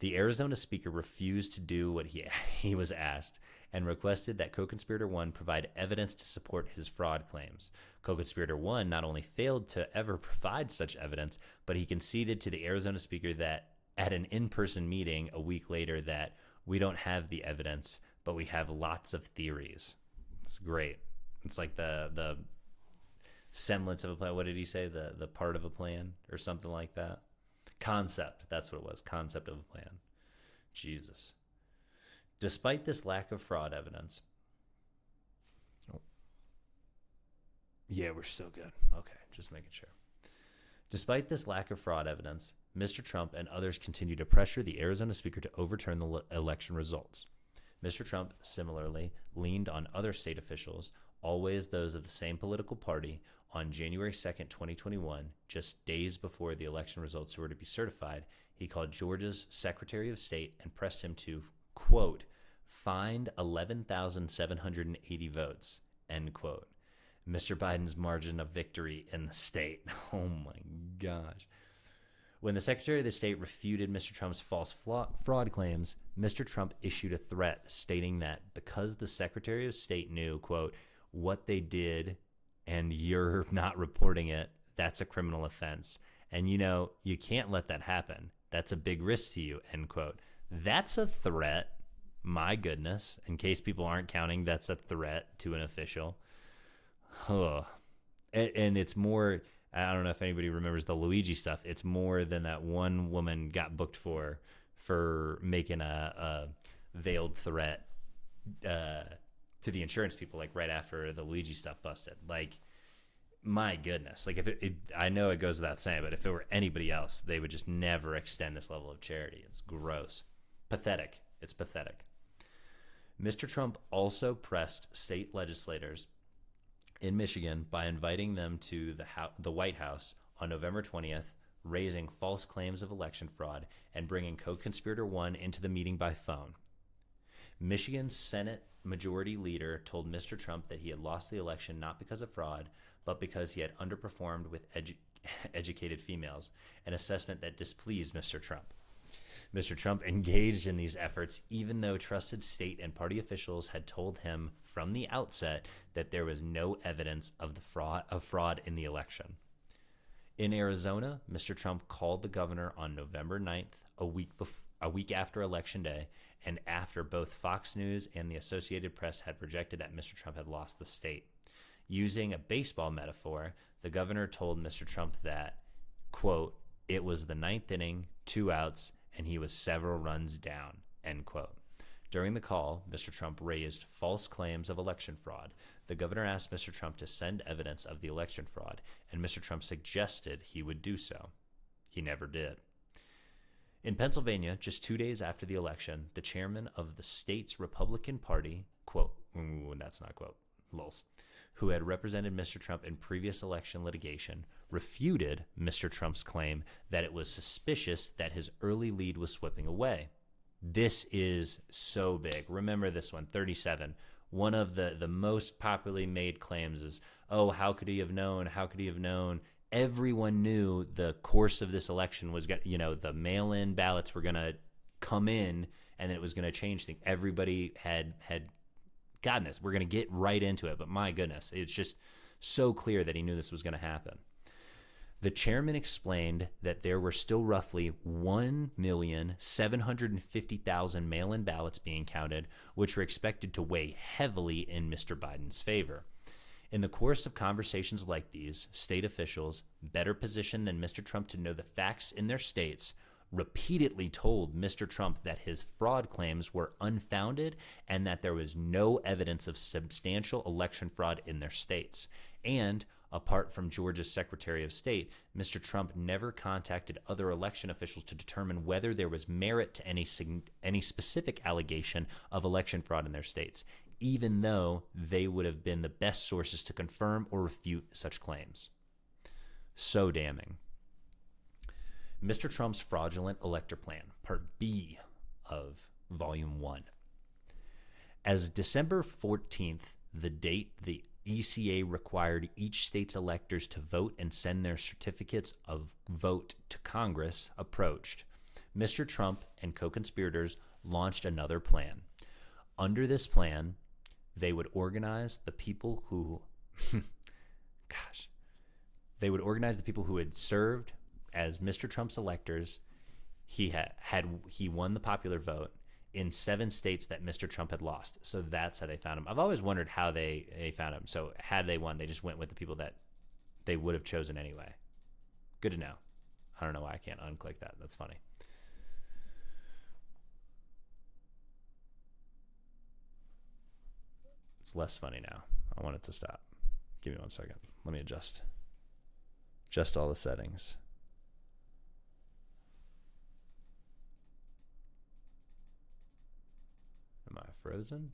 The Arizona Speaker refused to do what he was asked and requested that co-conspirator 1 provide evidence to support his fraud claims. Co-conspirator 1 not only failed to ever provide such evidence, but he conceded to the Arizona Speaker that at an in-person meeting a week later that we don't have the evidence, but we have lots of theories. It's great. It's like the semblance of a plan. What did he say? The part of a plan or something like that? Concept. That's what it was. Concept of a plan. Jesus. Despite this lack of fraud evidence. Oh. Yeah, we're still good. Okay, just making sure. Despite this lack of fraud evidence, Mr. Trump and others continue to pressure the Arizona Speaker to overturn the election results. Mr. Trump similarly leaned on other state officials, always those of the same political party. On January 2nd, 2021, just days before the election results were to be certified, he called Georgia's Secretary of State and pressed him to, quote, find 11,780 votes, end quote. Mr. Biden's margin of victory in the state. Oh my gosh. When the Secretary of the State refuted Mr. Trump's false fraud claims, Mr. Trump issued a threat stating that because the Secretary of State knew, quote, what they did and you're not reporting it, that's a criminal offense. And, you can't let that happen. That's a big risk to you, end quote. That's a threat. My goodness. In case people aren't counting, that's a threat to an official. Oh. And it's more, I don't know if anybody remembers the Luigi stuff. It's more than that one woman got booked for making a veiled threat to the insurance people, like right after the Luigi stuff busted. Like, my goodness. Like, if I know it goes without saying, but if it were anybody else, they would just never extend this level of charity. It's gross. Pathetic. It's pathetic. Mr. Trump also pressed state legislators in Michigan by inviting them to the White House on November 20th, raising false claims of election fraud and bringing co-conspirator one into the meeting by phone. Michigan's Senate Majority Leader told Mr. Trump that he had lost the election not because of fraud, but because he had underperformed with educated females, an assessment that displeased Mr. Trump. Mr. Trump engaged in these efforts even though trusted state and party officials had told him from the outset that there was no evidence of fraud in the election. In Arizona, Mr. Trump called the governor on November 9th, a week after Election Day, and after both Fox News and the Associated Press had projected that Mr. Trump had lost the state. Using a baseball metaphor, the governor told Mr. Trump that, quote, it was the ninth inning, 2 outs, and he was several runs down, end quote. During the call, Mr. Trump raised false claims of election fraud. The governor asked Mr. Trump to send evidence of the election fraud, and Mr. Trump suggested he would do so. He never did. In Pennsylvania, just 2 days after the election, the chairman of the state's Republican Party, quote, that's not quote, lols, who had represented Mr. Trump in previous election litigation, refuted Mr. Trump's claim that it was suspicious that his early lead was slipping away. This is so big. Remember this one, 37. One of the most popularly made claims is, oh, how could he have known? How could he have known? Everyone knew the course of this election was, the mail-in ballots were going to come in and it was going to change things. Everybody had gotten this. We're going to get right into it, but my goodness, it's just so clear that he knew this was going to happen. The chairman explained that there were still roughly 1,750,000 mail-in ballots being counted, which were expected to weigh heavily in Mr. Biden's favor. In the course of conversations like these, state officials, better positioned than Mr. Trump to know the facts in their states, repeatedly told Mr. Trump that his fraud claims were unfounded and that there was no evidence of substantial election fraud in their states. And, apart from Georgia's Secretary of State, Mr. Trump never contacted other election officials to determine whether there was merit to any specific allegation of election fraud in their states, even though they would have been the best sources to confirm or refute such claims. So damning. Mr. Trump's fraudulent elector plan, Part B of Volume 1. As December 14th, the date the ECA required each state's electors to vote and send their certificates of vote to Congress, approached, Mr. Trump and co-conspirators launched another plan. Under this plan, they would organize the people who, had served as Mr. Trump's electors. He won the popular vote in 7 states that Mr. Trump had lost. So that's how they found him. I've always wondered how they found him. So had they won, they just went with the people that they would have chosen anyway. Good to know. I don't know why I can't unclick that. That's funny. It's less funny now. I want it to stop. Give me 1 second. Let me adjust all the settings. Am I frozen?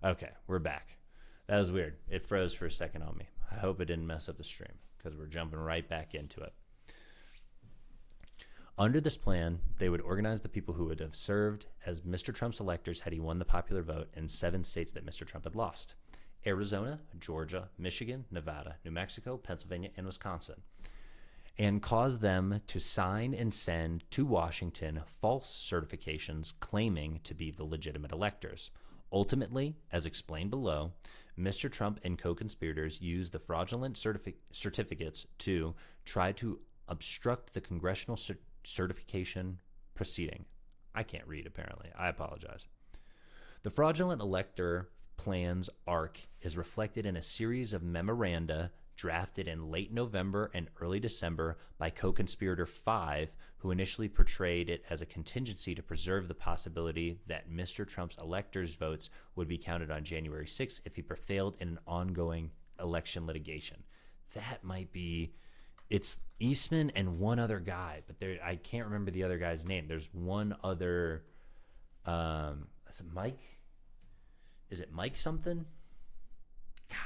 Okay, we're back. That was weird. It froze for a second on me. I hope it didn't mess up the stream because we're jumping right back into it. Under this plan, they would organize the people who would have served as Mr. Trump's electors had he won the popular vote in 7 states that Mr. Trump had lost: Arizona, Georgia, Michigan, Nevada, New Mexico, Pennsylvania, and Wisconsin. and caused them to sign and send to Washington false certifications claiming to be the legitimate electors. Ultimately, as explained below, Mr. Trump and co-conspirators used the fraudulent certificates to try to obstruct the congressional certification proceeding. I can't read, apparently. I apologize. The fraudulent elector plan's arc is reflected in a series of memoranda drafted in late November and early December by co-conspirator 5, who initially portrayed it as a contingency to preserve the possibility that Mr. Trump's electors' votes would be counted on January 6th if he prevailed in an ongoing election litigation. That might be... It's Eastman and one other guy, but I can't remember the other guy's name. There's one other... is it Mike? Is it Mike something? God,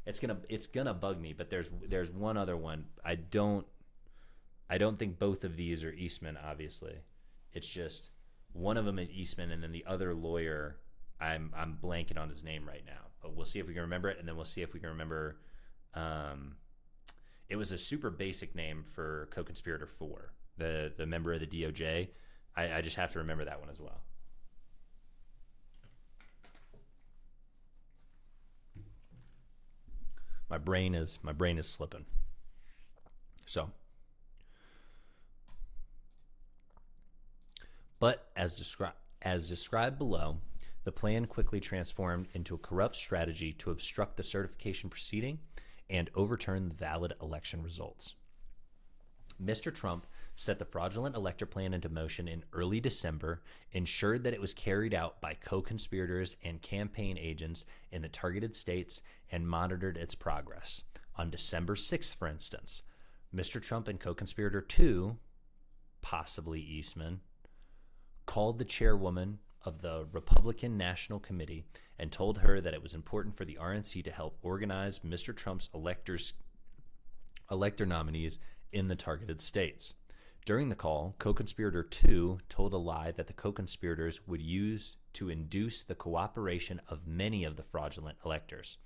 it's gonna bug me. But there's one other one. I don't think both of these are Eastman. Obviously, it's just one of them is Eastman, and then the other lawyer, I'm blanking on his name right now. But we'll see if we can remember it, and then we'll see if we can remember. It was a super basic name for co-conspirator 4, the member of the DOJ. I just have to remember that one as well. My brain is slipping. So, but as described below, the plan quickly transformed into a corrupt strategy to obstruct the certification proceeding and overturn the valid election results. Mr. Trump set the fraudulent elector plan into motion in early December, ensured that it was carried out by co-conspirators and campaign agents in the targeted states, and monitored its progress. On December 6th, for instance, Mr. Trump and co-conspirator 2, possibly Eastman, called the chairwoman of the Republican National Committee and told her that it was important for the RNC to help organize Mr. Trump's elector nominees in the targeted states. During the call, co-conspirator 2 told a lie that the co-conspirators would use to induce the cooperation of many of the fraudulent electors,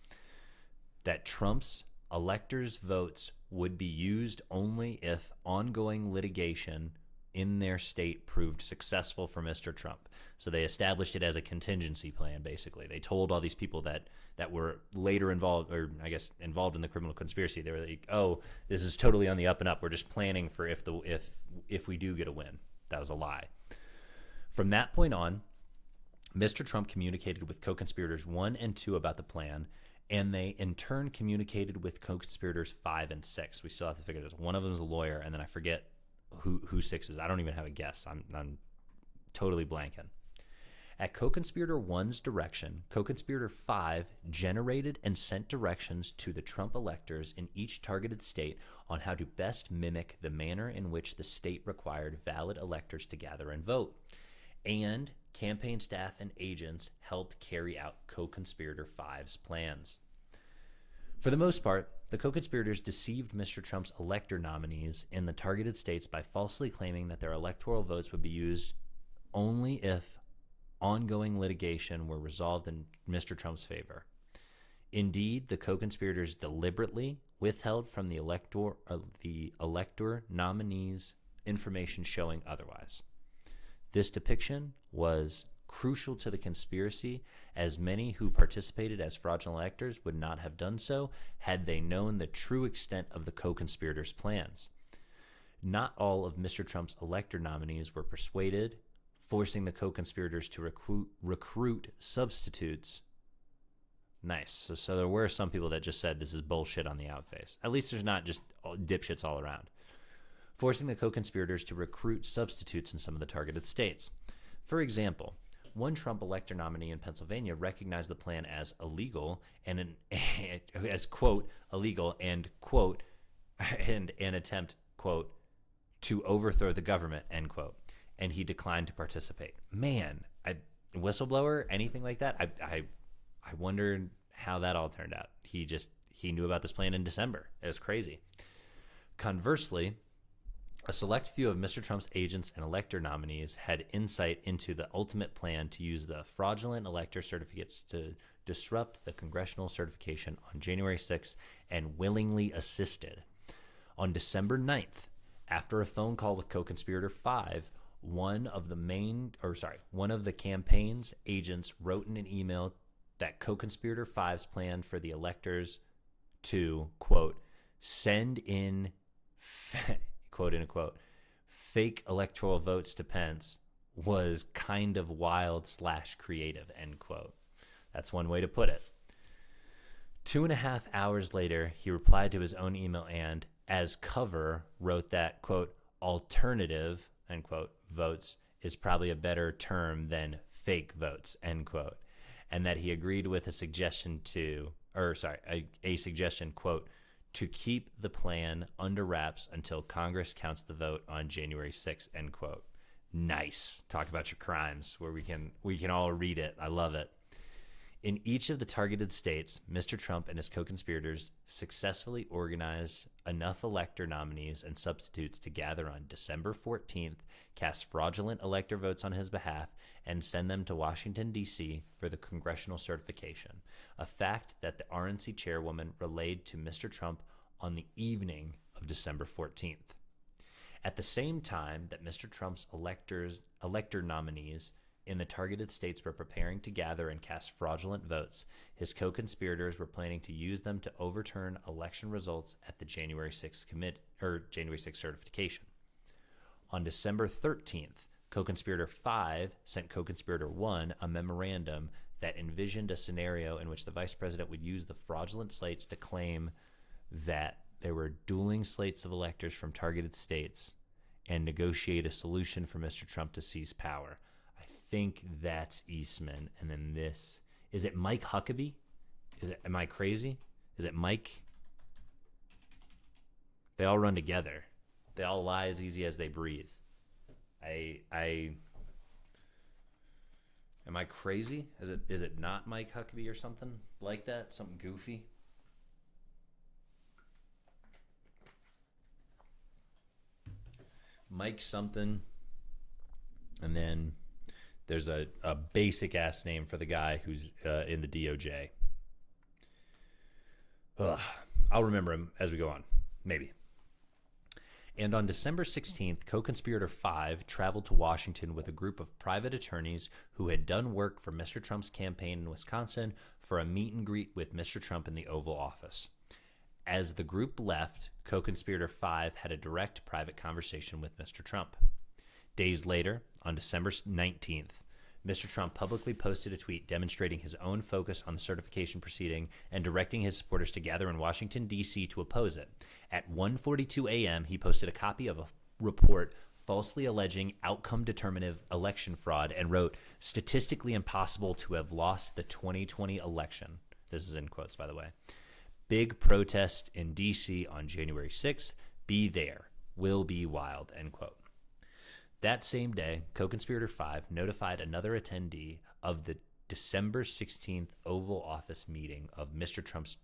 that Trump's electors' votes would be used only if ongoing litigation in their state proved successful for Mr. Trump. So they established it as a contingency plan, basically. They told all these people that were later involved, or I guess involved in the criminal conspiracy, they were like, oh, this is totally on the up and up. We're just planning for if we do get a win. That was a lie. From that point on, Mr. Trump communicated with co-conspirators 1 and 2 about the plan, and they in turn communicated with co-conspirators 5 and 6. We still have to figure this. One of them is a lawyer, and then I forget who 6 is. I don't even have a guess. I'm totally blanking. At co-conspirator 1's direction, co-conspirator 5 generated and sent directions to the Trump electors in each targeted state on how to best mimic the manner in which the state required valid electors to gather and vote. And campaign staff and agents helped carry out co-conspirator 5's plans. For the most part, the co-conspirators deceived Mr. Trump's elector nominees in the targeted states by falsely claiming that their electoral votes would be used only if ongoing litigation were resolved in Mr. Trump's favor. Indeed, the co-conspirators deliberately withheld from the elector nominees information showing otherwise. This depiction was crucial to the conspiracy, as many who participated as fraudulent electors would not have done so had they known the true extent of the co-conspirators' plans. Not all of Mr. Trump's elector nominees were persuaded, forcing the co-conspirators to recruit substitutes. Nice. So there were some people that just said this is bullshit on the outface. At least there's not just dipshits all around. Forcing the co-conspirators to recruit substitutes in some of the targeted states. For example, one Trump elector nominee in Pennsylvania recognized the plan as illegal and as, quote, illegal and, quote, and an attempt, quote, to overthrow the government, end quote. And he declined to participate. Man, whistleblower, anything like that? I wondered how that all turned out. He knew about this plan in December. It was crazy. Conversely, a select few of Mr. Trump's agents and elector nominees had insight into the ultimate plan to use the fraudulent elector certificates to disrupt the congressional certification on January 6th and willingly assisted. On December 9th, after a phone call with co-conspirator 5, one of the campaign's agents wrote in an email that co-conspirator 5's plan for the electors to, quote, send in, quote unquote, fake electoral votes to Pence was kind of wild / creative, end quote. That's one way to put it. 2.5 hours later, he replied to his own email and, as cover, wrote that, quote, alternative, end quote, votes is probably a better term than fake votes, end quote. And that he agreed with a suggestion quote, to keep the plan under wraps until Congress counts the vote on January 6th, end quote. Nice. Talk about your crimes where we can all read it. I love it. In each of the targeted states, Mr. Trump and his co-conspirators successfully organized enough elector nominees and substitutes to gather on December 14th, cast fraudulent elector votes on his behalf, and send them to Washington, D.C. for the congressional certification, a fact that the RNC chairwoman relayed to Mr. Trump on the evening of December 14th. At the same time that Mr. Trump's elector nominees in the targeted states were preparing to gather and cast fraudulent votes, his co-conspirators were planning to use them to overturn election results at the January 6th certification. On December 13th, co-conspirator 5 sent co-conspirator 1 a memorandum that envisioned a scenario in which the vice president would use the fraudulent slates to claim that there were dueling slates of electors from targeted states and negotiate a solution for Mr. Trump to seize power. I think that's Eastman. And then this, is it Mike Huckabee? Am I crazy? Is it Mike? They all run together. They all lie as easy as they breathe. Am I crazy? Is it not Mike Huckabee or something like that? Something goofy? Mike something, and then there's a basic ass name for the guy who's in the DOJ. I'll remember him as we go on, maybe. And on December 16th, co-conspirator 5 traveled to Washington with a group of private attorneys who had done work for Mr. Trump's campaign in Wisconsin for a meet and greet with Mr. Trump in the Oval Office. As the group left, co-conspirator 5 had a direct private conversation with Mr. Trump. Days later, on December 19th, Mr. Trump publicly posted a tweet demonstrating his own focus on the certification proceeding and directing his supporters to gather in Washington, D.C. to oppose it. At 1:42 a.m., he posted a copy of a report falsely alleging outcome-determinative election fraud and wrote, "Statistically impossible to have lost the 2020 election." This is in quotes, by the way. "Big protest in D.C. on January 6th. Be there. Will be wild," end quote. That same day, co-conspirator 5 notified another attendee of the December 16th Oval Office meeting of Mr. Trump's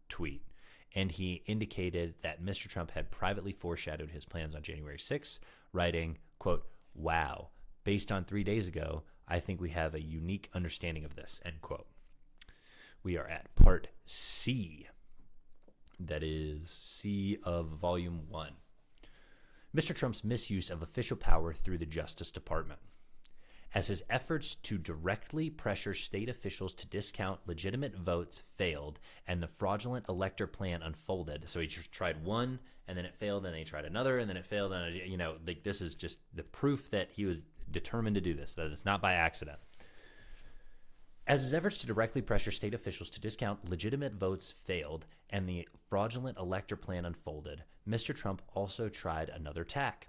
tweet, and he indicated that Mr. Trump had privately foreshadowed his plans on January 6th, writing, quote, "Wow, based on 3 days ago, I think we have a unique understanding of this," end quote. We are at part C. That is C of volume 1. Mr. Trump's misuse of official power through the Justice Department. As his efforts to directly pressure state officials to discount legitimate votes failed and the fraudulent elector plan unfolded, so he just tried one and then it failed, and then he tried another and then it failed, and this is just the proof that he was determined to do this, that it's not by accident. As his efforts to directly pressure state officials to discount legitimate votes failed and the fraudulent elector plan unfolded, Mr. Trump also tried another tack.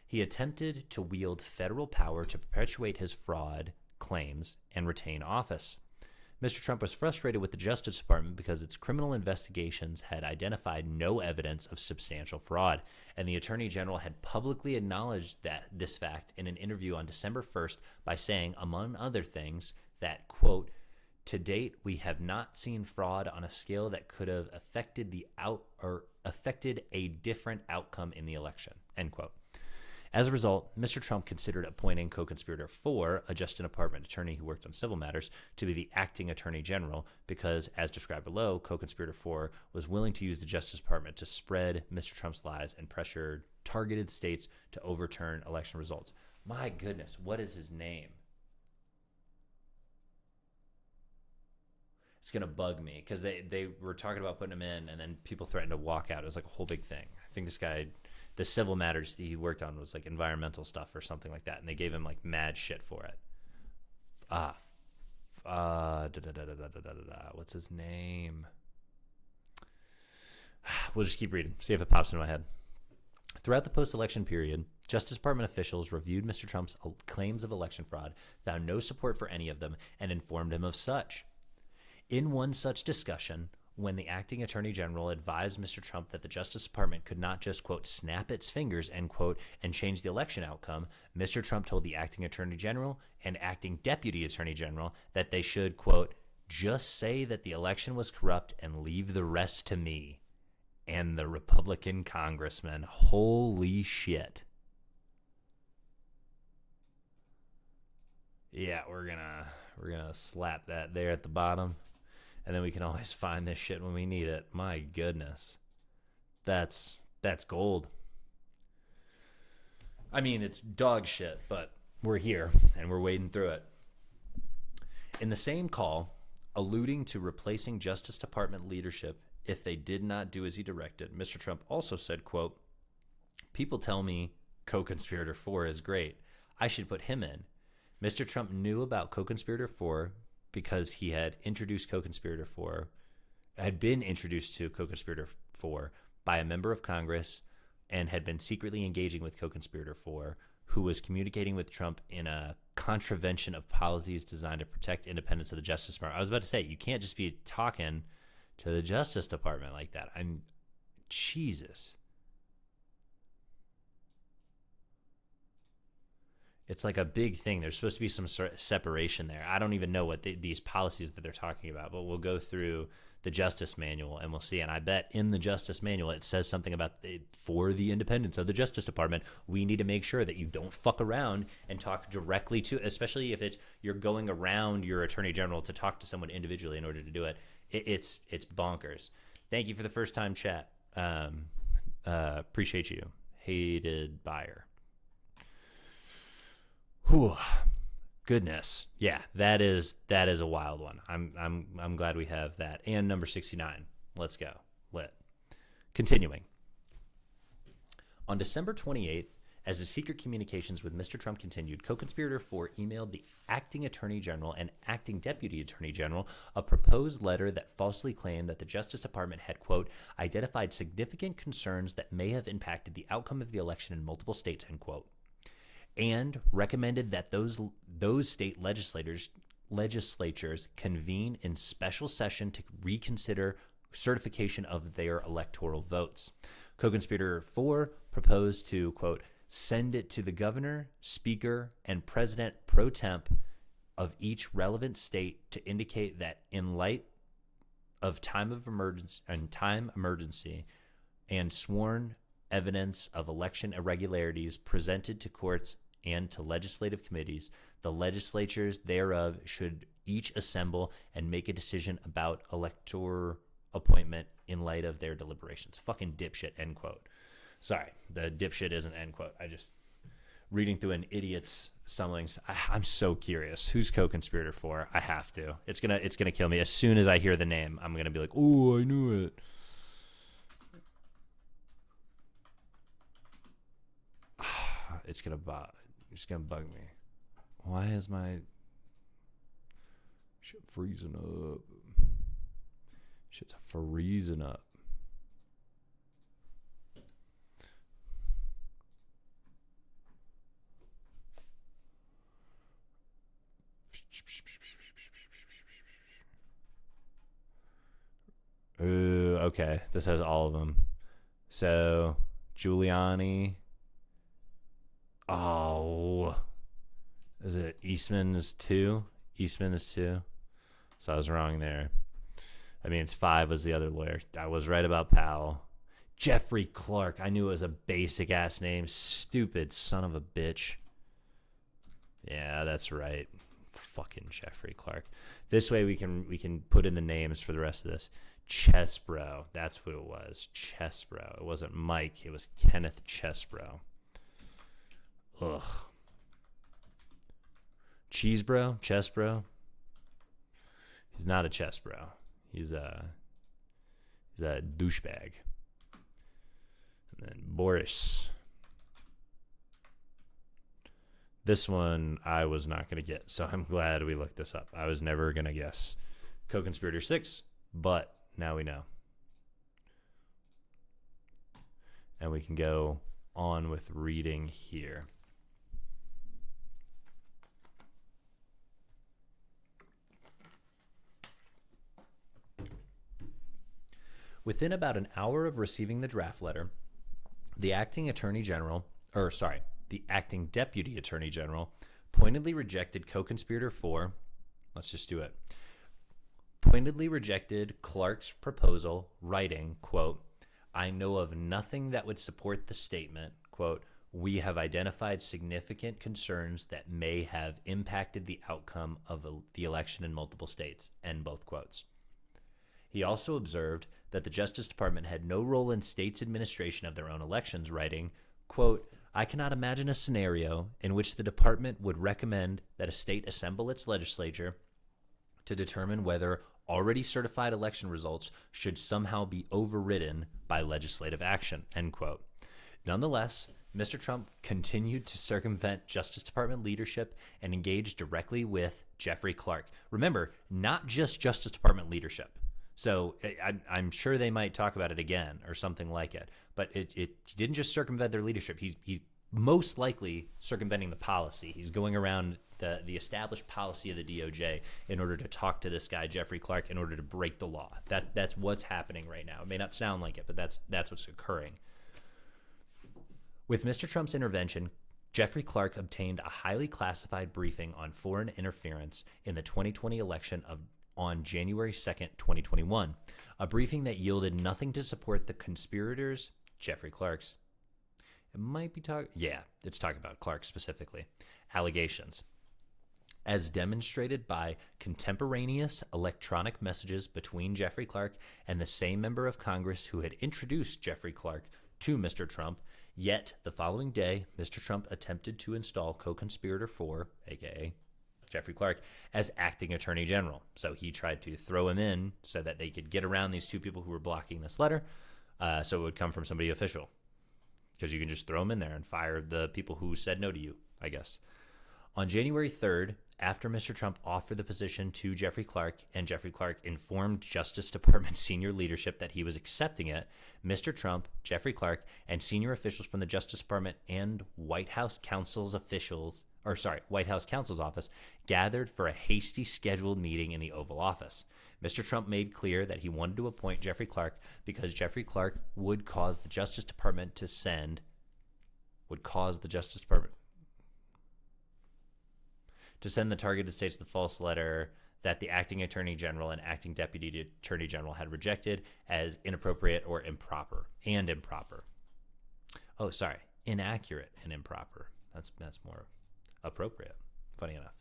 He attempted to wield federal power to perpetuate his fraud claims and retain office. Mr. Trump was frustrated with the Justice Department because its criminal investigations had identified no evidence of substantial fraud, and the Attorney General had publicly acknowledged this fact in an interview on December 1st by saying, among other things, that, quote, "To date, we have not seen fraud on a scale that could have affected a different outcome in the election," end quote. As a result, Mr. Trump considered appointing co-conspirator 4, a Justice Department attorney who worked on civil matters, to be the acting attorney general because, as described below, co-conspirator 4 was willing to use the Justice Department to spread Mr. Trump's lies and pressure targeted states to overturn election results. My goodness, what is his name? It's going to bug me because they were talking about putting him in, and then people threatened to walk out. It was like a whole big thing. I think this guy, the civil matters he worked on was like environmental stuff or something like that, and they gave him like mad shit for it. What's his name? We'll just keep reading, see if it pops into my head. Throughout the post-election period, Justice Department officials reviewed Mr. Trump's claims of election fraud, found no support for any of them, and informed him of such. In one such discussion, when the acting attorney general advised Mr. Trump that the Justice Department could not just, quote, snap its fingers, end quote, and change the election outcome, Mr. Trump told the acting attorney general and acting deputy attorney general that they should, quote, just say that the election was corrupt and leave the rest to me and the Republican congressman. Holy shit. Yeah, we're gonna slap that there at the bottom. And then we can always find this shit when we need it. My goodness. That's gold. I mean, it's dog shit, but we're here and we're wading through it. In the same call, alluding to replacing Justice Department leadership if they did not do as he directed, Mr. Trump also said, quote, people tell me co-conspirator 4 is great. I should put him in. Mr. Trump knew about co-conspirator 4 because he had been introduced to co-conspirator 4 by a member of Congress and had been secretly engaging with co-conspirator 4, who was communicating with Trump in a contravention of policies designed to protect independence of the Justice Department. I was about to say, you can't just be talking to the Justice Department like that. Jesus. It's like a big thing. There's supposed to be some sort of separation there. I don't even know what these policies that they're talking about, but we'll go through the Justice Manual and we'll see. And I bet in the Justice Manual, it says something about for the independence of the Justice Department, we need to make sure that you don't fuck around and talk directly to, especially if you're going around your attorney general to talk to someone individually in order to do it. It's bonkers. Thank you for the first time chat. Appreciate you. Hated buyer. Whew. Goodness. Yeah, that is a wild one. I'm glad we have that. And number 69. Let's go. Lit. Continuing. On December 28th, as the secret communications with Mr. Trump continued, co-conspirator 4 emailed the acting attorney general and acting deputy attorney general a proposed letter that falsely claimed that the Justice Department had, quote, identified significant concerns that may have impacted the outcome of the election in multiple states, end quote, and recommended that those state legislatures convene in special session to reconsider certification of their electoral votes. Co-conspirator 4 proposed to, quote, send it to the governor, speaker, and president pro temp of each relevant state to indicate that in light of time emergency and sworn evidence of election irregularities presented to courts and to legislative committees, the legislatures thereof should each assemble and make a decision about elector appointment in light of their deliberations. Fucking dipshit, end quote. Sorry, the dipshit isn't end quote. I just reading through an idiot's stumblings. I'm so curious. Who's co-conspirator 4? I have to. It's gonna kill me. As soon as I hear the name, I'm gonna be like, oh, I knew it. It's gonna bug me. Why is my shit freezing up? Shit's freezing up. Ooh, okay. This has all of them. So, Giuliani. Oh. Is it Eastman's 2? Eastman's 2. So I was wrong there. I mean, it's 5 was the other lawyer. I was right about Powell. Jeffrey Clark. I knew it was a basic ass name. Stupid son of a bitch. Yeah, that's right. Fucking Jeffrey Clark. This way we can put in the names for the rest of this. Chesbro. That's who it was. Chesbro. It wasn't Mike. It was Kenneth Chesbro. Ugh. Cheesebro? Chesbro? He's not a Chesbro. He's a douchebag. And then Boris. This one I was not going to get, so I'm glad we looked this up. I was never going to guess Co-Conspirator 6, but now we know. And we can go on with reading here. Within about an hour of receiving the draft letter, the acting deputy attorney general pointedly rejected co-conspirator 4. Let's just do it. Pointedly rejected Clark's proposal, writing, quote, "I know of nothing that would support the statement, quote, we have identified significant concerns that may have impacted the outcome of the election in multiple states," end both quotes. He also observed that the Justice Department had no role in states' administration of their own elections, writing, quote, "I cannot imagine a scenario in which the department would recommend that a state assemble its legislature to determine whether already certified election results should somehow be overridden by legislative action," end quote. Nonetheless, Mr. Trump continued to circumvent Justice Department leadership and engage directly with Jeffrey Clark. Remember, not just Justice Department leadership. So I'm sure they might talk about it again or something like it. But he didn't just circumvent their leadership. He's most likely circumventing the policy. He's going around the established policy of the DOJ in order to talk to this guy, Jeffrey Clark, in order to break the law. That's what's happening right now. It may not sound like it, but that's what's occurring. With Mr. Trump's intervention, Jeffrey Clark obtained a highly classified briefing on foreign interference in the 2020 election on January 2nd, 2021, a briefing that yielded nothing to support the conspirators, Jeffrey Clark's, it's talking about Clark specifically, allegations, as demonstrated by contemporaneous electronic messages between Jeffrey Clark and the same member of Congress who had introduced Jeffrey Clark to Mr. Trump. Yet, the following day, Mr. Trump attempted to install co-conspirator 4, aka Jeffrey Clark, as acting attorney general. So he tried to throw him in so that they could get around these two people who were blocking this letter, so it would come from somebody official. Because you can just throw them in there and fire the people who said no to you, I guess. On January 3rd, after Mr. Trump offered the position to Jeffrey Clark and Jeffrey Clark informed Justice Department senior leadership that he was accepting it, Mr. Trump, Jeffrey Clark, and senior officials from the Justice Department and White House Counsel's office gathered for a hasty scheduled meeting in the Oval Office. Mr. Trump made clear that he wanted to appoint Jeffrey Clark because Jeffrey Clark would cause the Justice Department to send the targeted states the false letter that the acting attorney general and acting deputy attorney general had rejected as inappropriate or improper. Inaccurate and improper. That's more appropriate, funny enough.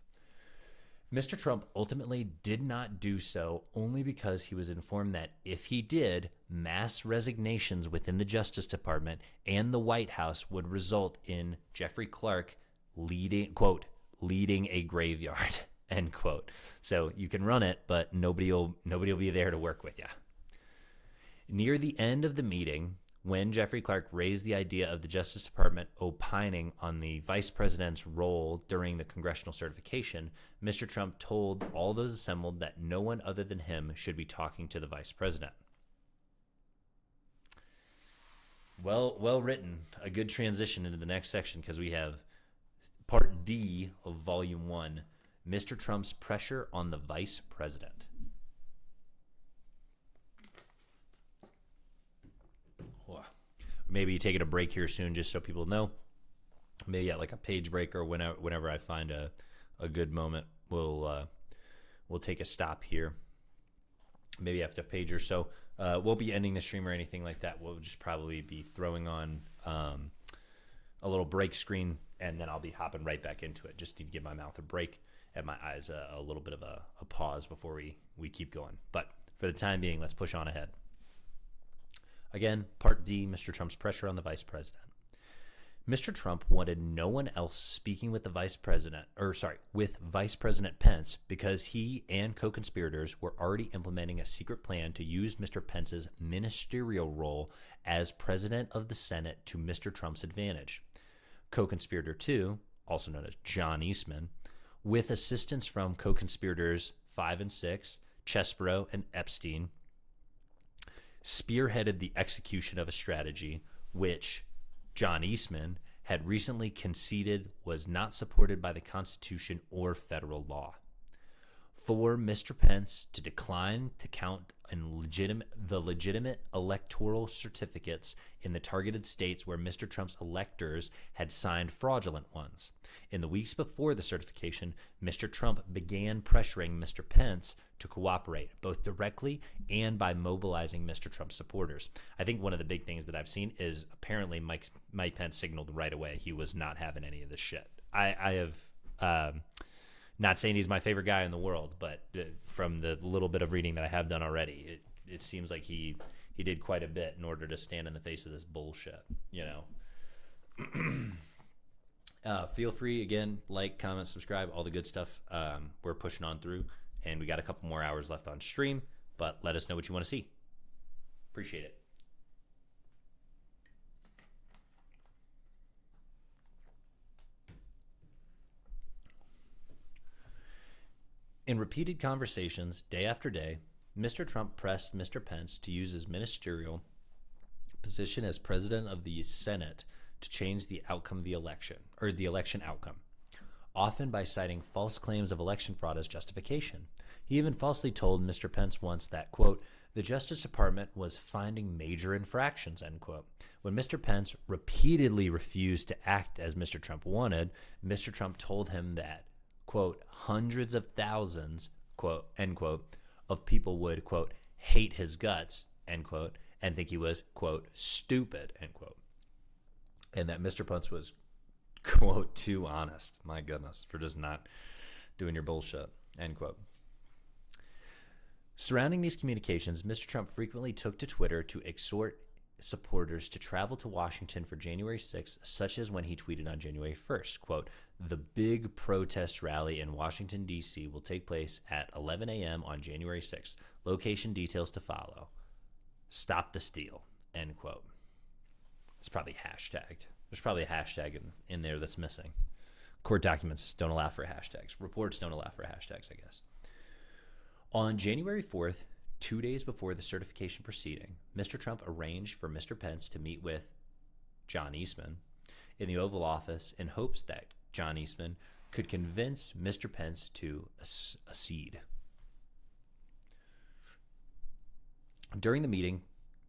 Mr. Trump ultimately did not do so only because he was informed that if he did, mass resignations within the Justice Department and the White House would result in Jeffrey Clark leading a graveyard, end quote. So you can run it, but nobody will be there to work with you. Near the end of the meeting, when Jeffrey Clark raised the idea of the Justice Department opining on the vice president's role during the congressional certification, Mr. Trump told all those assembled that no one other than him should be talking to the vice president. Well written. A good transition into the next section because we have Part D of Volume 1, Mr. Trump's pressure on the vice president. Maybe taking a break here soon just so people know. Maybe at like a page break or whenever I find a good moment, we'll take a stop here. maybe after a page or so. Won't be ending the stream or anything like that. We'll just probably be throwing on a little break screen, and then I'll be hopping right back into it. Just need to give my mouth a break and my eyes a little bit of a pause before we keep going. But for the time being, let's push on ahead. Again, Part D, Mr. Trump's pressure on the vice president. Mr. Trump wanted no one else speaking with Vice President Pence because he and co-conspirators were already implementing a secret plan to use Mr. Pence's ministerial role as president of the Senate to Mr. Trump's advantage. Co-conspirator 2, also known as John Eastman, with assistance from co-conspirators 5 and 6, Chesbrough and Epstein, spearheaded the execution of a strategy which John Eastman had recently conceded was not supported by the Constitution or federal law. For Mr. Pence to decline to count the legitimate electoral certificates in the targeted states where Mr. Trump's electors had signed fraudulent ones. In the weeks before the certification, Mr. Trump began pressuring Mr. Pence to cooperate, both directly and by mobilizing Mr. Trump's supporters. I think one of the big things that I've seen is apparently Mike Pence signaled right away he was not having any of this shit. I have... not saying he's my favorite guy in the world, but from the little bit of reading that I have done already, it seems like he did quite a bit in order to stand in the face of this bullshit, you know. Feel free, again, like, comment, subscribe, all the good stuff. We're pushing on through, and we got a couple more hours left on stream, but let us know what you want to see. Appreciate it. In repeated conversations, day after day, Mr. Trump pressed Mr. Pence to use his ministerial position as president of the Senate to change the outcome of the election, or the election outcome, often by citing false claims of election fraud as justification. He even falsely told Mr. Pence once that, quote, the Justice Department was finding major infractions, end quote. When Mr. Pence repeatedly refused to act as Mr. Trump wanted, Mr. Trump told him that, quote, hundreds of thousands, quote, end quote, of people would, quote, hate his guts, end quote, and think he was, quote, stupid, end quote. And that Mr. Pence was, quote, too honest, my goodness, for just not doing your bullshit, end quote. Surrounding these communications, Mr. Trump frequently took to Twitter to exhort supporters to travel to Washington for January 6th, such as when he tweeted on January 1st, quote, the big protest rally in Washington, D.C. will take place at 11 a.m. on January 6th. Location details to follow. Stop the steal, end quote. It's probably hashtagged. There's probably a hashtag in there that's missing. Court documents don't allow for hashtags. Reports don't allow for hashtags, I guess. On January 4th, 2 days before the certification proceeding, Mr. Trump arranged for Mr. Pence to meet with John Eastman in the Oval Office in hopes that John Eastman could convince Mr. Pence to accede. During the meeting,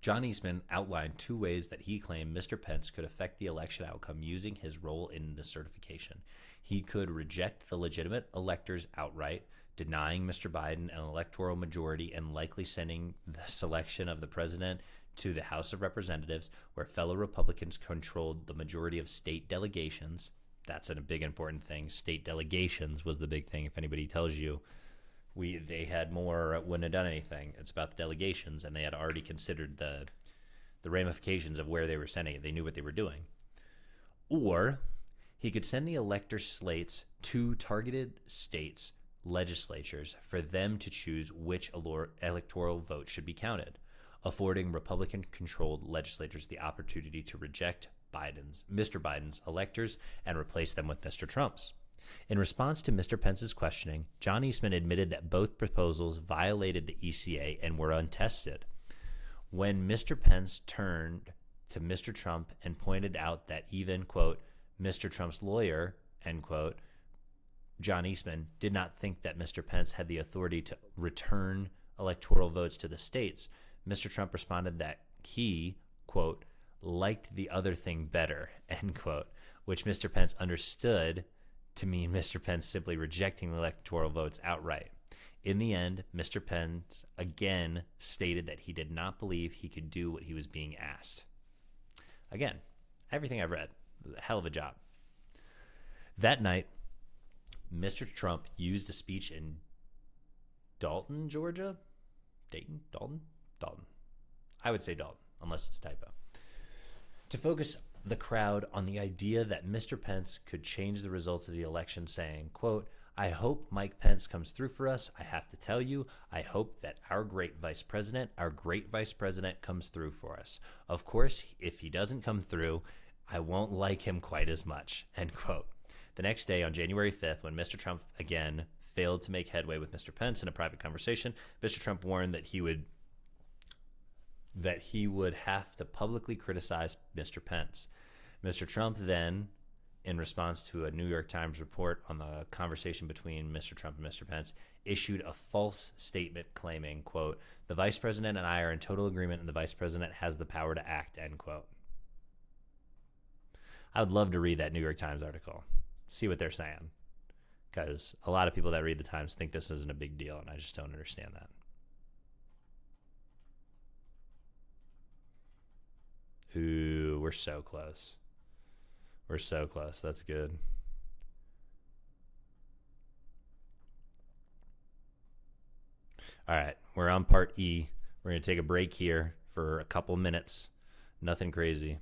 John Eastman outlined 2 ways that he claimed Mr. Pence could affect the election outcome using his role in the certification. He could reject the legitimate electors outright, denying Mr. Biden an electoral majority and likely sending the selection of the president to the House of Representatives, where fellow Republicans controlled the majority of state delegations. That's a big important thing. State delegations was the big thing. If anybody tells you they had more, wouldn't have done anything. It's about the delegations, and they had already considered the ramifications of where they were sending it. They knew what they were doing. Or he could send the elector slates to targeted states' legislatures for them to choose which electoral vote should be counted, affording Republican-controlled legislators the opportunity to reject Mr. Biden's electors and replace them with Mr. Trump's. In response to Mr. Pence's questioning, John Eastman admitted that both proposals violated the ECA and were untested. When Mr. Pence turned to Mr. Trump and pointed out that even, quote, Mr. Trump's lawyer, end quote, John Eastman did not think that Mr. Pence had the authority to return electoral votes to the states, Mr. Trump responded that he, quote, liked the other thing better, end quote, which Mr. Pence understood to mean Mr. Pence simply rejecting the electoral votes outright. In the end, Mr. Pence again stated that he did not believe he could do what he was being asked. Again, everything I've read, a hell of a job. That night, Mr. Trump used a speech in Dalton, Georgia? Dayton? Dalton? Dalton. I would say Dalton, unless it's a typo. To focus the crowd on the idea that Mr. Pence could change the results of the election, saying, quote, "I hope Mike Pence comes through for us. I have to tell you, I hope that our great vice president comes through for us. Of course, if he doesn't come through, I won't like him quite as much," end quote. The next day, on January 5th, when Mr. Trump again failed to make headway with Mr. Pence in a private conversation, Mr. Trump warned that he would have to publicly criticize Mr. Pence. Mr. Trump then, in response to a New York Times report on the conversation between Mr. Trump and Mr. Pence, issued a false statement claiming, quote, "The vice president and I are in total agreement and the vice president has the power to act," end quote. I would love to read that New York Times article, see what they're saying, because a lot of people that read the Times think this isn't a big deal, and I just don't understand that. Ooh, we're so close. We're so close. That's good. All right, we're on part E. We're going to take a break here for a couple minutes. Nothing crazy.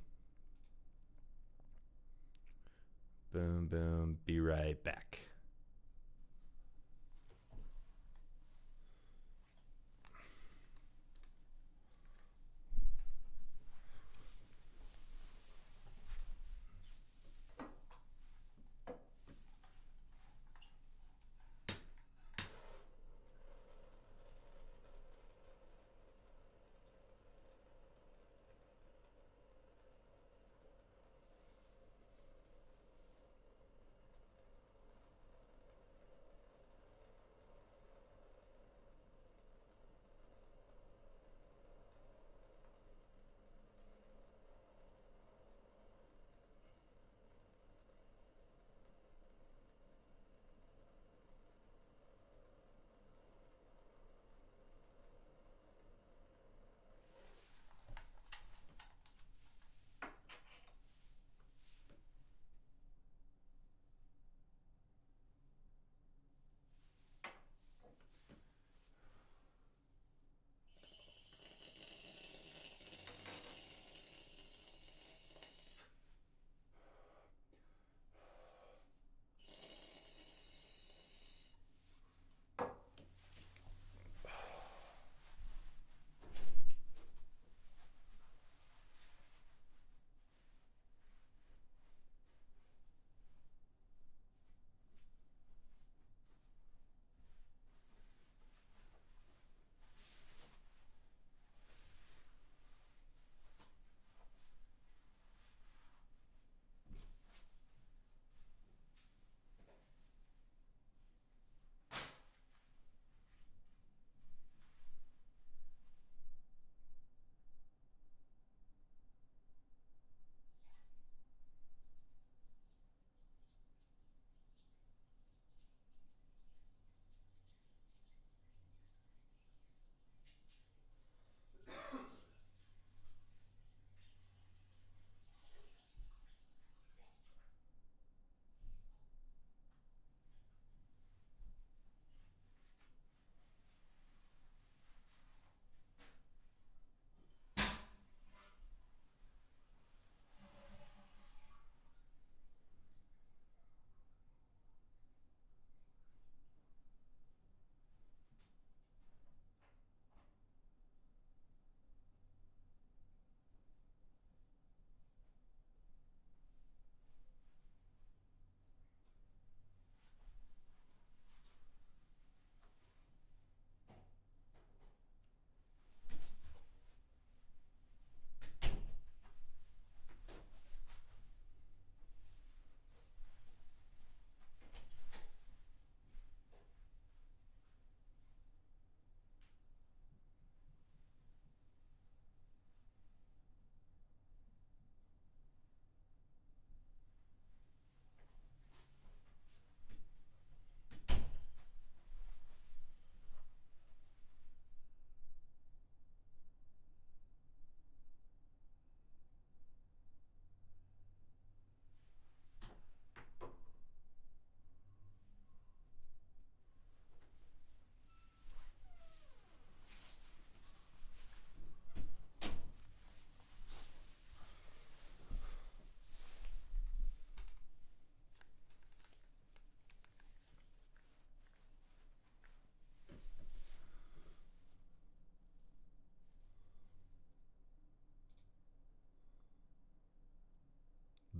Boom, boom. Be right back.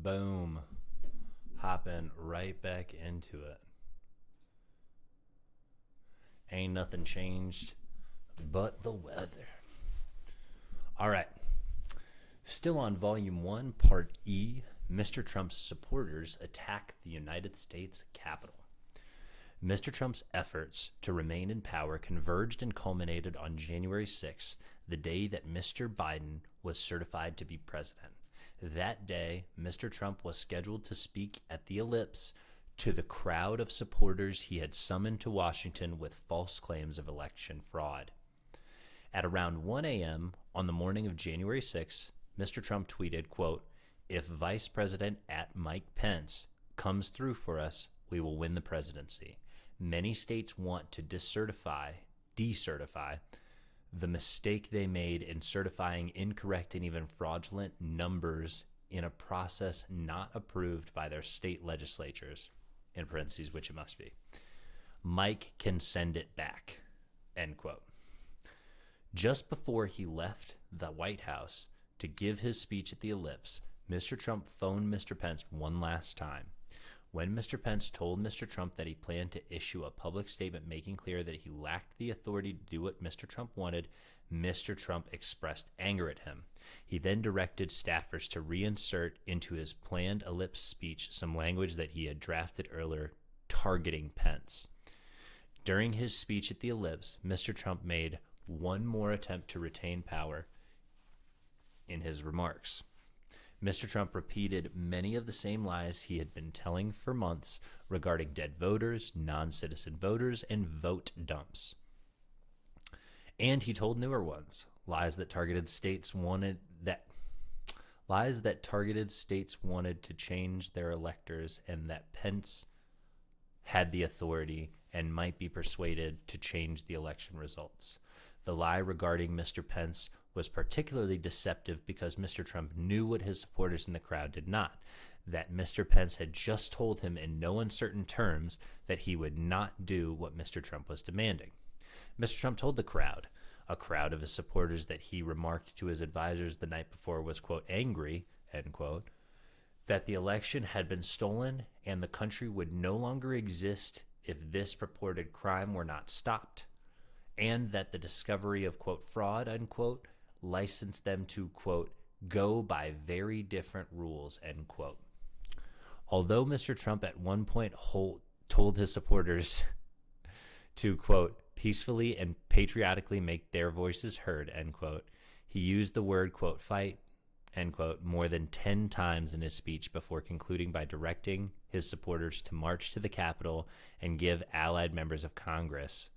Boom. Hopping right back into it. Ain't nothing changed but the weather. All right. Still on Volume 1, Part E, Mr. Trump's supporters attack the United States Capitol. Mr. Trump's efforts to remain in power converged and culminated on January 6th, the day that Mr. Biden was certified to be president. That day, Mr. Trump was scheduled to speak at the Ellipse to the crowd of supporters he had summoned to Washington with false claims of election fraud. At around 1 a.m. on the morning of January 6th, Mr. Trump tweeted, quote, "If Vice President at Mike Pence comes through for us, we will win the presidency. Many states want to decertify the mistake they made in certifying incorrect and even fraudulent numbers in a process not approved by their state legislatures," in parentheses, which it must be. "Mike can send it back," end quote. Just before he left the White House to give his speech at the Ellipse, Mr. Trump phoned Mr. Pence one last time. When Mr. Pence told Mr. Trump that he planned to issue a public statement making clear that he lacked the authority to do what Mr. Trump wanted, Mr. Trump expressed anger at him. He then directed staffers to reinsert into his planned Ellipse speech some language that he had drafted earlier targeting Pence. During his speech at the Ellipse, Mr. Trump made one more attempt to retain power in his remarks. Mr. Trump repeated many of the same lies he had been telling for months regarding dead voters, non-citizen voters, and vote dumps. And he told newer ones, lies that targeted states wanted to change their electors, and that Pence had the authority and might be persuaded to change the election results. The lie regarding Mr. Pence was particularly deceptive because Mr. Trump knew what his supporters in the crowd did not, that Mr. Pence had just told him in no uncertain terms that he would not do what Mr. Trump was demanding. Mr. Trump told the crowd, a crowd of his supporters that he remarked to his advisors the night before was, quote, angry, end quote, that the election had been stolen and the country would no longer exist if this purported crime were not stopped, and that the discovery of, quote, fraud, unquote, licensed them to, quote, go by very different rules, end quote. Although Mr. Trump at one point told his supporters to, quote, peacefully and patriotically make their voices heard, end quote, he used the word, quote, fight, end quote, more than 10 times in his speech before concluding by directing his supporters to march to the Capitol and give allied members of Congress,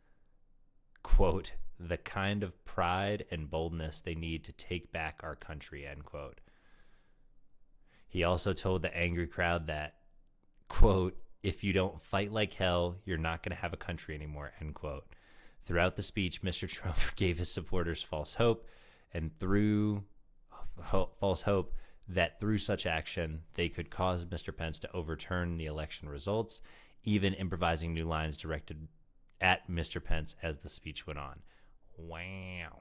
quote, the kind of pride and boldness they need to take back our country, end quote. He also told the angry crowd that, quote, if you don't fight like hell, you're not going to have a country anymore, end quote. Throughout the speech, Mr. Trump gave his supporters false hope that through such action, they could cause Mr. Pence to overturn the election results, even improvising new lines directed at Mr. Pence as the speech went on. Wow.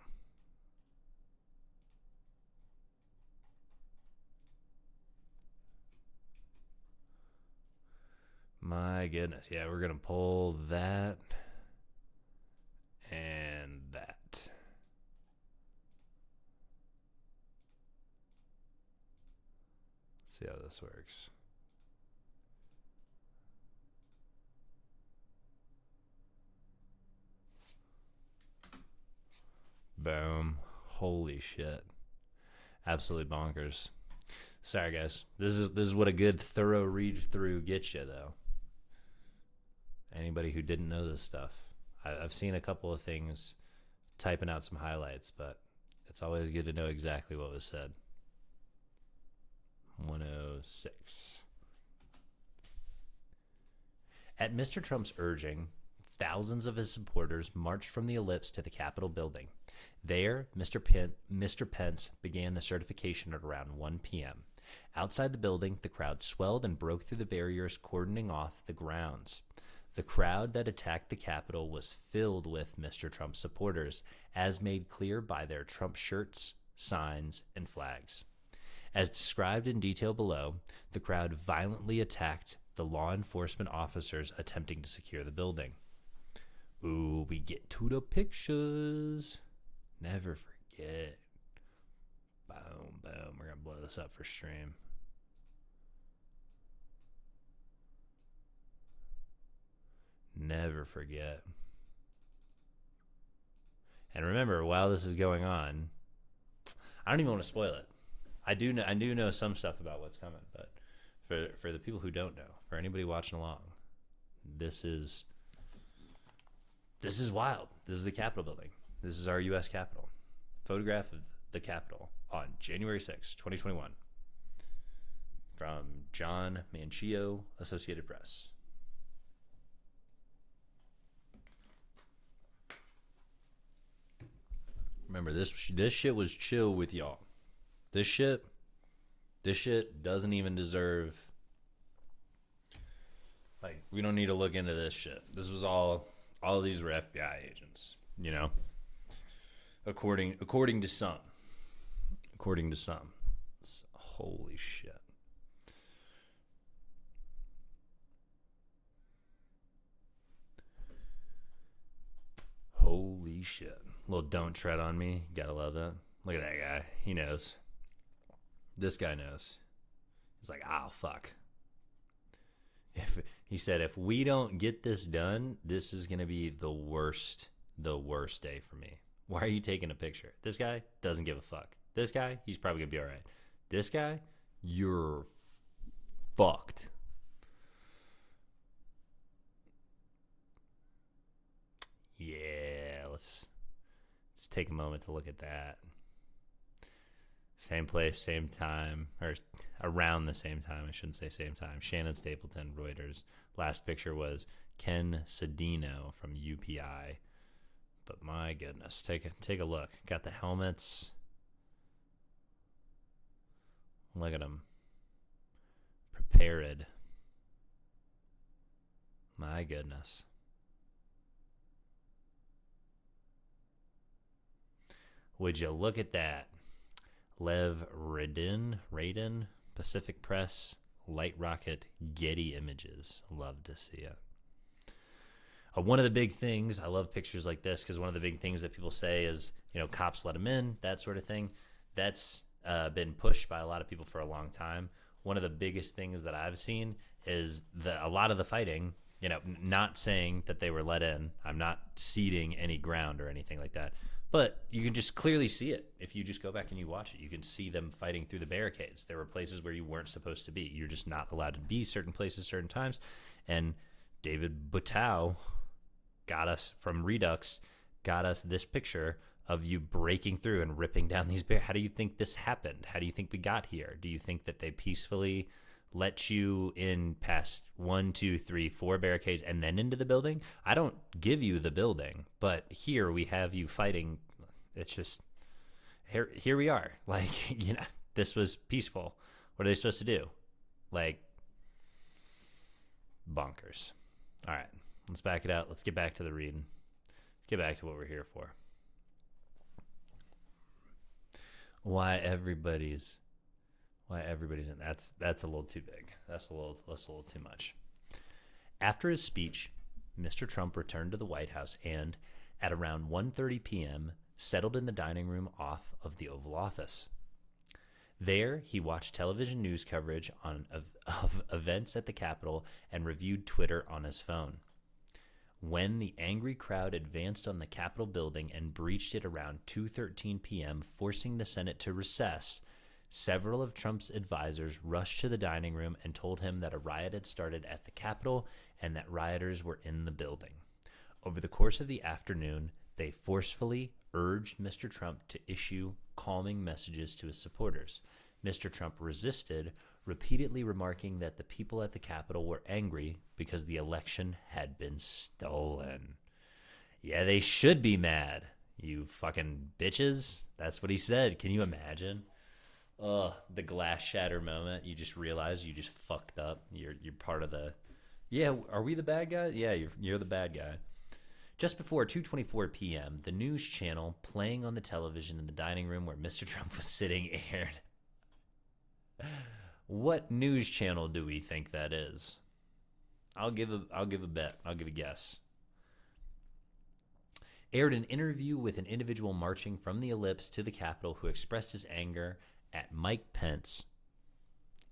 My goodness. Yeah, we're going to pull that and that. Let's see how this works. Boom. Holy shit. Absolutely bonkers. Sorry, guys. This is what a good thorough read through gets you, though. Anybody who didn't know this stuff. I've seen a couple of things typing out some highlights, but it's always good to know exactly what was said. 106. At Mr. Trump's urging, thousands of his supporters marched from the Ellipse to the Capitol building. There, Mr. Pence began the certification at around 1 p.m. Outside the building, the crowd swelled and broke through the barriers cordoning off the grounds. The crowd that attacked the Capitol was filled with Mr. Trump supporters, as made clear by their Trump shirts, signs, and flags. As described in detail below, the crowd violently attacked the law enforcement officers attempting to secure the building. Ooh, we get to the pictures. Never forget. Boom, boom. We're going to blow this up for stream. Never forget. And remember, while this is going on, I don't even want to spoil it. I do know some stuff about what's coming, but for the people who don't know, for anybody watching along, this is wild. This is the Capitol building. This is our U.S. Capitol. Photograph of the Capitol on January 6, 2021, from John Manchio, Associated Press. Remember, this shit was chill with y'all. This shit doesn't even deserve. Like, we don't need to look into this shit. This was all of these were FBI agents, you know. According to some. According to some. Holy shit. Holy shit. Little "Don't Tread on Me." Gotta love that. Look at that guy. He knows. This guy knows. He's like, "Oh, fuck." He said, if we don't get this done, this is going to be the worst day for me. Why are you taking a picture? This guy doesn't give a fuck. This guy, he's probably going to be all right. This guy, you're fucked. Yeah, let's take a moment to look at that. Same place, same time, or around the same time. I shouldn't say same time. Shannon Stapleton, Reuters. Last picture was Ken Sedino from UPI. But my goodness, take a look. Got the helmets. Look at them. Prepared. My goodness. Would you look at that? Lev Radin, Pacific Press, Light Rocket, Getty Images. Love to see it. One of the big things, I love pictures like this because one of the big things that people say is, cops let them in, that sort of thing. That's been pushed by a lot of people for a long time. One of the biggest things that I've seen is a lot of the fighting, not saying that they were let in. I'm not ceding any ground or anything like that. But you can just clearly see it. If you just go back and you watch it, you can see them fighting through the barricades. There were places where you weren't supposed to be. You're just not allowed to be certain places, certain times. And David Butau got us from Redux, got us this picture of you breaking through and ripping down these barricades. How do you think this happened? How do you think we got here? Do you think that they peacefully let you in past 1, 2, 3, 4 barricades and then into the building? I don't give you the building, but here we have you fighting. It's just here we are. Like, this was peaceful. What are they supposed to do? Like, bonkers. All right, let's back it out. Let's get back to the reading. Let's get back to what we're here for. Why everybody's in that's a little too big. That's a little too much. After his speech, Mr. Trump returned to the White House and, at around 1:30 p.m., settled in the dining room off of the Oval Office. There, he watched television news coverage of events at the Capitol and reviewed Twitter on his phone. When the angry crowd advanced on the Capitol building and breached it around 2:13 p.m., forcing the Senate to recess, several of Trump's advisors rushed to the dining room and told him that a riot had started at the Capitol and that rioters were in the building. Over the course of the afternoon, they forcefully urged Mr. Trump to issue calming messages to his supporters. Mr. Trump resisted, repeatedly remarking that the people at the Capitol were angry because the election had been stolen. Yeah, they should be mad, you fucking bitches. That's what he said. Can you imagine? The glass shatter moment. You just realize you just fucked up. You're part of the... Yeah, are we the bad guy? Yeah, you're the bad guy. Just before 2:24 p.m., the news channel playing on the television in the dining room where Mr. Trump was sitting aired. What news channel do we think that is? I'll give a bet. I'll give a guess. Aired an interview with an individual marching from the Ellipse to the Capitol who expressed his anger at Mike Pence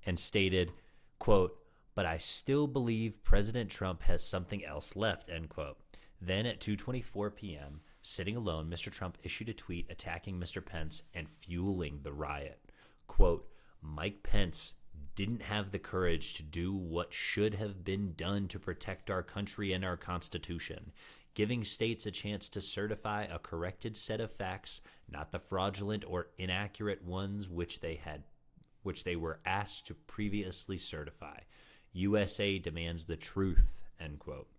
and stated, quote, "But I still believe President Trump has something else left," end quote. Then at 2:24 p.m., sitting alone, Mr. Trump issued a tweet attacking Mr. Pence and fueling the riot. Quote, "Mike Pence didn't have the courage to do what should have been done to protect our country and our Constitution, giving states a chance to certify a corrected set of facts, not the fraudulent or inaccurate ones which they were asked to previously certify. USA demands the truth," end quote.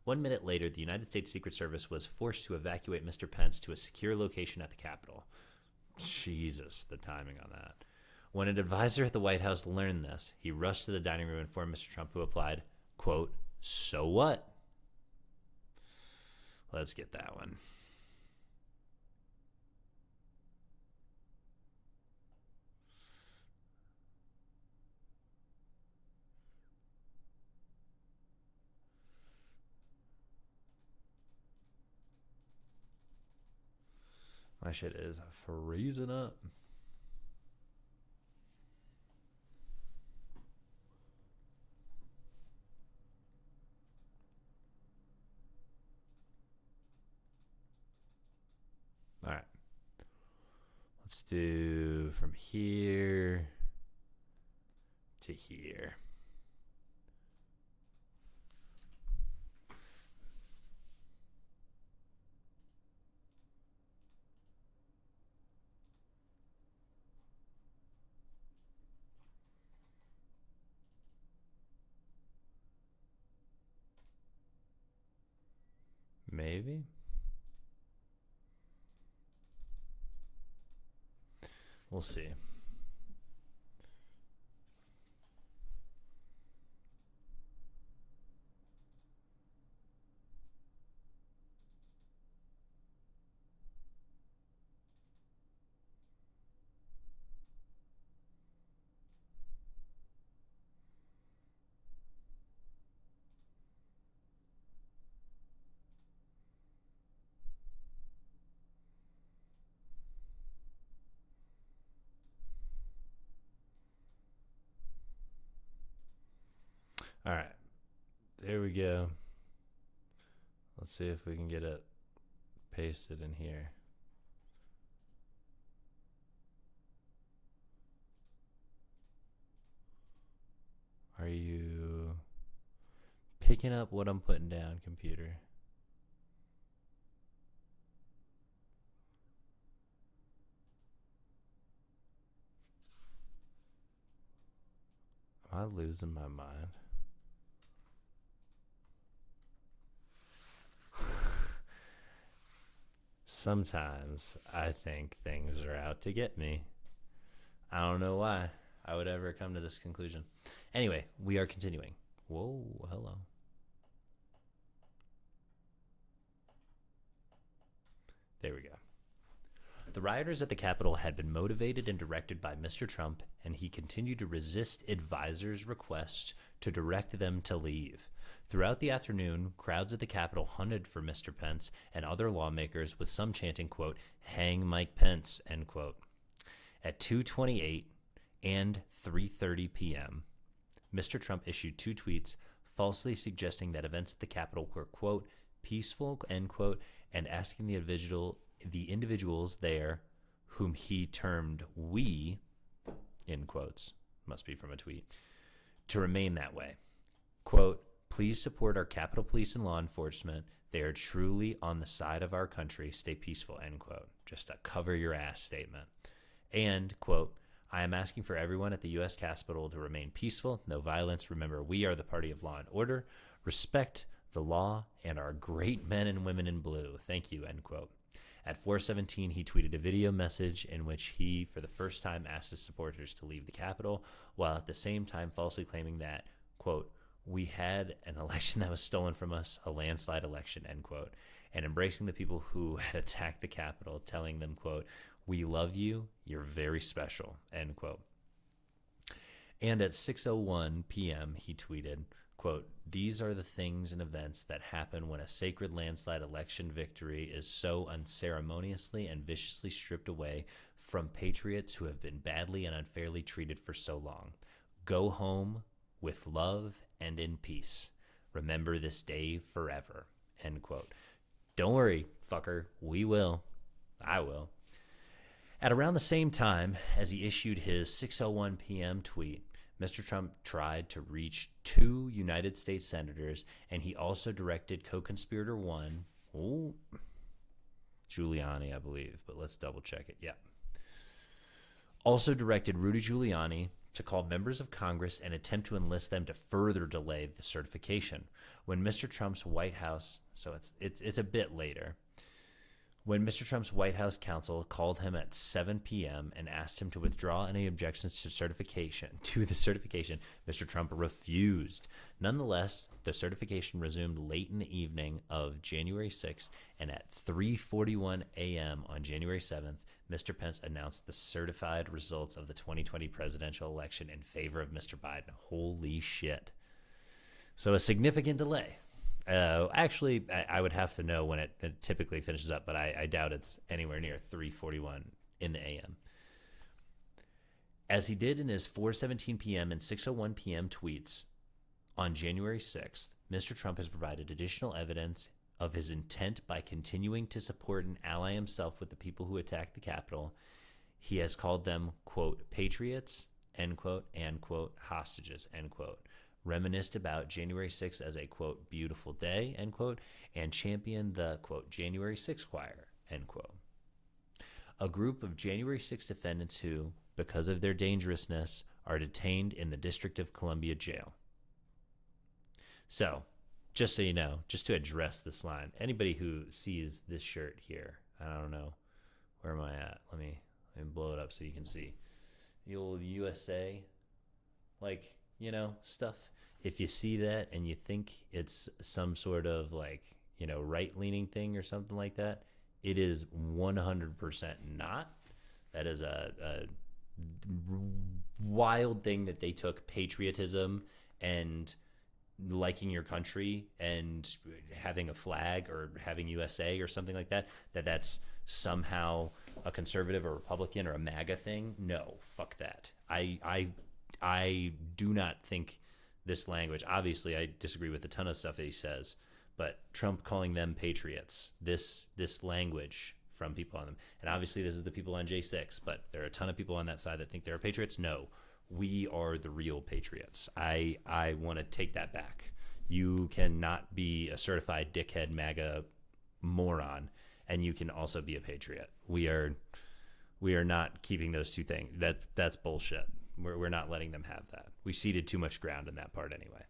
1 minute later, the United States Secret Service was forced to evacuate Mr. Pence to a secure location at the Capitol. Jesus, the timing on that. When an advisor at the White House learned this, he rushed to the dining room and informed Mr. Trump, who replied, quote, "So what?" Let's get that one. My shit is freezing up. All right. Let's do from here to here. Maybe. We'll see. All right. There we go. Let's see if we can get it pasted in here. Are you picking up what I'm putting down, computer? Am I losing my mind? Sometimes I think things are out to get me. I don't know why I would ever come to this conclusion. Anyway, we are continuing. Whoa, hello. There we go. The rioters at the Capitol had been motivated and directed by Mr. Trump, and he continued to resist advisors' requests to direct them to leave. Throughout the afternoon, crowds at the Capitol hunted for Mr. Pence and other lawmakers, with some chanting, quote, "Hang Mike Pence," end quote. At 2:28 and 3:30 p.m., Mr. Trump issued two tweets falsely suggesting that events at the Capitol were, quote, "peaceful," end quote, and asking the individuals there, whom he termed "we," in quotes, must be from a tweet, to remain that way. Quote, "Please support our Capitol Police and law enforcement. They are truly on the side of our country. Stay peaceful," end quote. Just a cover your ass statement. And, quote, "I am asking for everyone at the U.S. Capitol to remain peaceful, no violence. Remember, we are the party of law and order. Respect the law and our great men and women in blue. Thank you," end quote. At 4:17, he tweeted a video message in which he, for the first time, asked his supporters to leave the Capitol, while at the same time falsely claiming that, quote, "we had an election that was stolen from us, a landslide election," end quote, and embracing the people who had attacked the Capitol, telling them, quote, "We love you, you're very special," end quote. And at 6:01 p.m., he tweeted, quote, "These are the things and events that happen when a sacred landslide election victory is so unceremoniously and viciously stripped away from patriots who have been badly and unfairly treated for so long. Go home with love and in peace. Remember this day forever," end quote. Don't worry, fucker. We will. I will. At around the same time as he issued his 6:01 p.m. tweet, Mr. Trump tried to reach 2 United States senators, and he also directed co-conspirator 1, Giuliani, I believe, but let's double check it. Yeah. Also directed Rudy Giuliani to call members of Congress and attempt to enlist them to further delay the certification. When Mr. Trump's White House, so it's a bit later, when Mr. Trump's White House counsel called him at 7 p.m. and asked him to withdraw any objections to the certification, Mr. Trump refused. Nonetheless, the certification resumed late in the evening of January 6th, and at 3:41 a.m. on January 7th, Mr. Pence announced the certified results of the 2020 presidential election in favor of Mr. Biden. Holy shit. So a significant delay. Actually, I would have to know when it typically finishes up, but I doubt it's anywhere near 3:41 in the a.m. As he did in his 4:17 p.m. and 6:01 p.m. tweets on January 6th, Mr. Trump has provided additional evidence of his intent by continuing to support and ally himself with the people who attacked the Capitol. He has called them, quote, patriots, end quote, and, quote, hostages, end quote. Reminisced about January 6th as a, quote, beautiful day, end quote, and championed the, quote, January 6th choir, end quote. A group of January 6th defendants who, because of their dangerousness, are detained in the District of Columbia jail. So, just so you know, just to address this line, anybody who sees this shirt here, I don't know, where am I at? Let me blow it up so you can see. The old USA, like, you know, stuff. If you see that and you think it's some sort of like, you know, right-leaning thing or something like that, it is 100% not. That is a wild thing that they took patriotism and liking your country and having a flag or having USA or something like that, that's somehow a conservative or Republican or a MAGA thing. No, fuck that. I do not think this language, obviously I disagree with a ton of stuff that he says, but Trump calling them patriots, this language from people on them, and obviously this is the people on J6, but there are a ton of people on that side that think they're patriots. No, we are the real patriots. I want to take that back. You cannot be a certified dickhead MAGA moron, and you can also be a patriot. We are not keeping those two things. That's bullshit. We're not letting them have that. We ceded too much ground in that part anyway.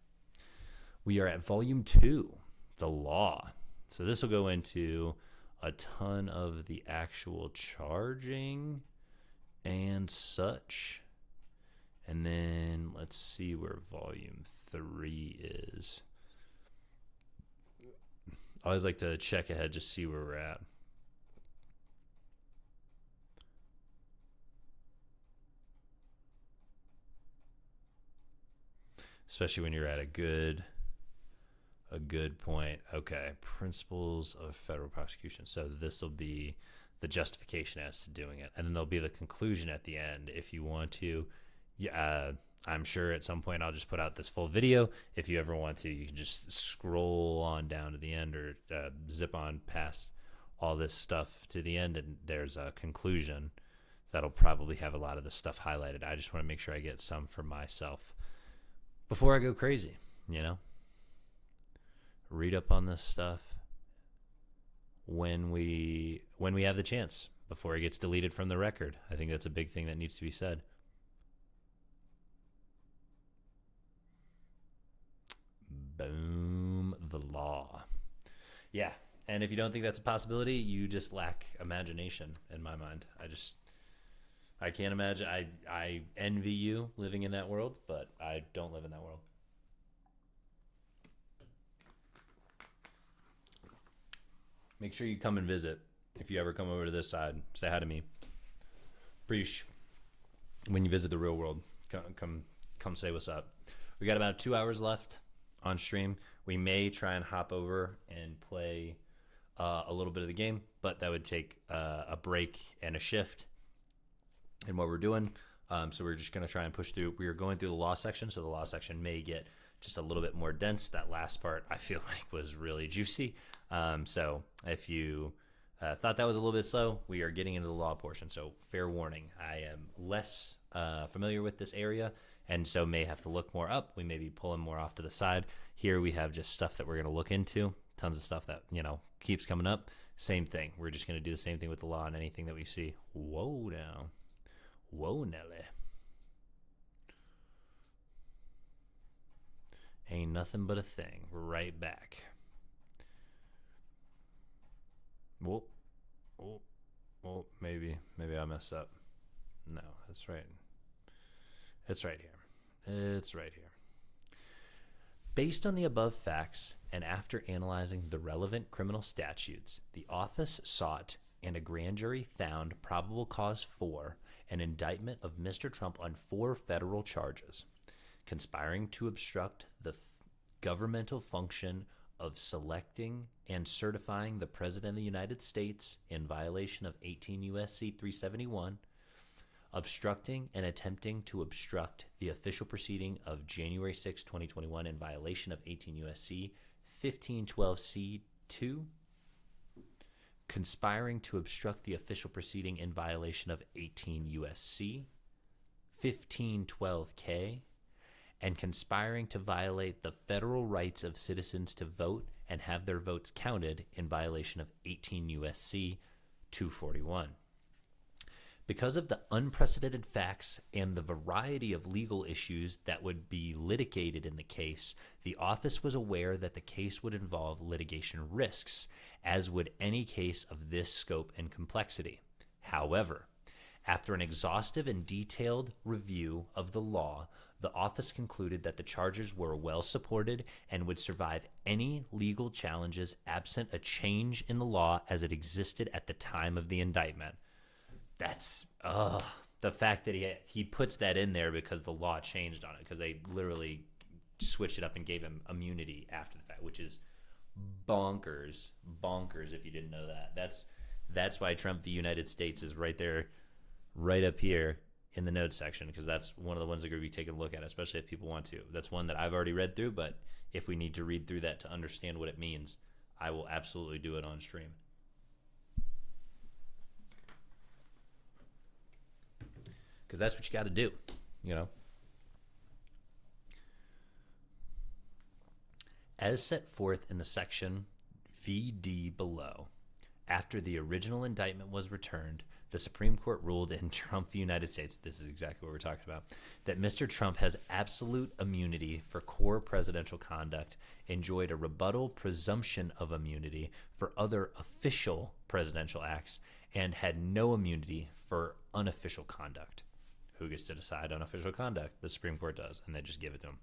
We are at volume 2, the law. So this will go into a ton of the actual charging and such. And then let's see where volume 3 is. I always like to check ahead, just see where we're at. Especially when you're at a good point. Okay, principles of federal prosecution. So this will be the justification as to doing it, and then there'll be the conclusion at the end if you want to. Yeah, I'm sure at some point I'll just put out this full video. If you ever want to, you can just scroll on down to the end or zip on past all this stuff to the end, and there's a conclusion that'll probably have a lot of the stuff highlighted. I just want to make sure I get some for myself before I go crazy, you know? Read up on this stuff when we have the chance, before it gets deleted from the record. I think that's a big thing that needs to be said. Boom, the law. Yeah, and if you don't think that's a possibility, you just lack imagination in my mind. I can't imagine. I envy you living in that world, but I don't live in that world. Make sure you come and visit. If you ever come over to this side, say hi to me. Preach. When you visit the real world, come come say what's up. We got about 2 hours left on stream. We may try and hop over and play a little bit of the game, but that would take a break and a shift in what we're doing. So we're just going to try and push through. We are going through the law section, so the law section may get just a little bit more dense. That last part I feel like was really juicy. So if you thought that was a little bit slow, we are getting into the law portion. So fair warning, I am less familiar with this area, and so may have to look more up. We may be pulling more off to the side. Here we have just stuff that we're going to look into. Tons of stuff that, keeps coming up. Same thing. We're just going to do the same thing with the law and anything that we see. Whoa now. Whoa, Nelly. Ain't nothing but a thing. We're right back. Whoa. Oh, maybe I messed up. No, that's right. It's right here. It's right here. Based on the above facts, and after analyzing the relevant criminal statutes, the office sought and a grand jury found probable cause for an indictment of Mr. Trump on 4 federal charges: conspiring to obstruct the governmental function of selecting and certifying the President of the United States in violation of 18 U.S.C. 371, obstructing and attempting to obstruct the official proceeding of January 6, 2021 in violation of 18 U.S.C. 1512C2, conspiring to obstruct the official proceeding in violation of 18 U.S.C. 1512K, and conspiring to violate the federal rights of citizens to vote and have their votes counted in violation of 18 U.S.C. 241. Because of the unprecedented facts and the variety of legal issues that would be litigated in the case, the office was aware that the case would involve litigation risks, as would any case of this scope and complexity. However, after an exhaustive and detailed review of the law, the office concluded that the charges were well supported and would survive any legal challenges absent a change in the law as it existed at the time of the indictment. That's the fact that he puts that in there because the law changed on it, because they literally switched it up and gave him immunity after the fact, which is bonkers if you didn't know that. That's why Trump v. United States is right there, right up here in the notes section, because that's one of the ones that we're going to be taking a look at, especially if people want to. That's one that I've already read through, but if we need to read through that to understand what it means, I will absolutely do it on stream. Because that's what you got to do, As set forth in the section VD below, after the original indictment was returned, the Supreme Court ruled in Trump v. United States, this is exactly what we're talking about, that Mr. Trump has absolute immunity for core presidential conduct, enjoyed a rebuttal presumption of immunity for other official presidential acts, and had no immunity for unofficial conduct. Who gets to decide unofficial conduct? The Supreme Court does, and they just give it to him.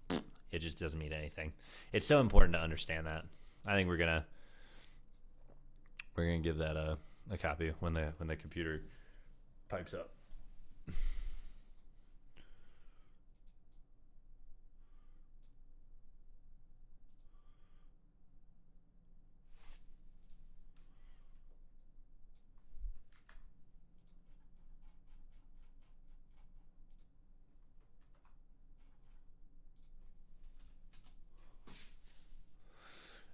It just doesn't mean anything. It's so important to understand that. I think we're gonna give that a copy when the computer pipes up.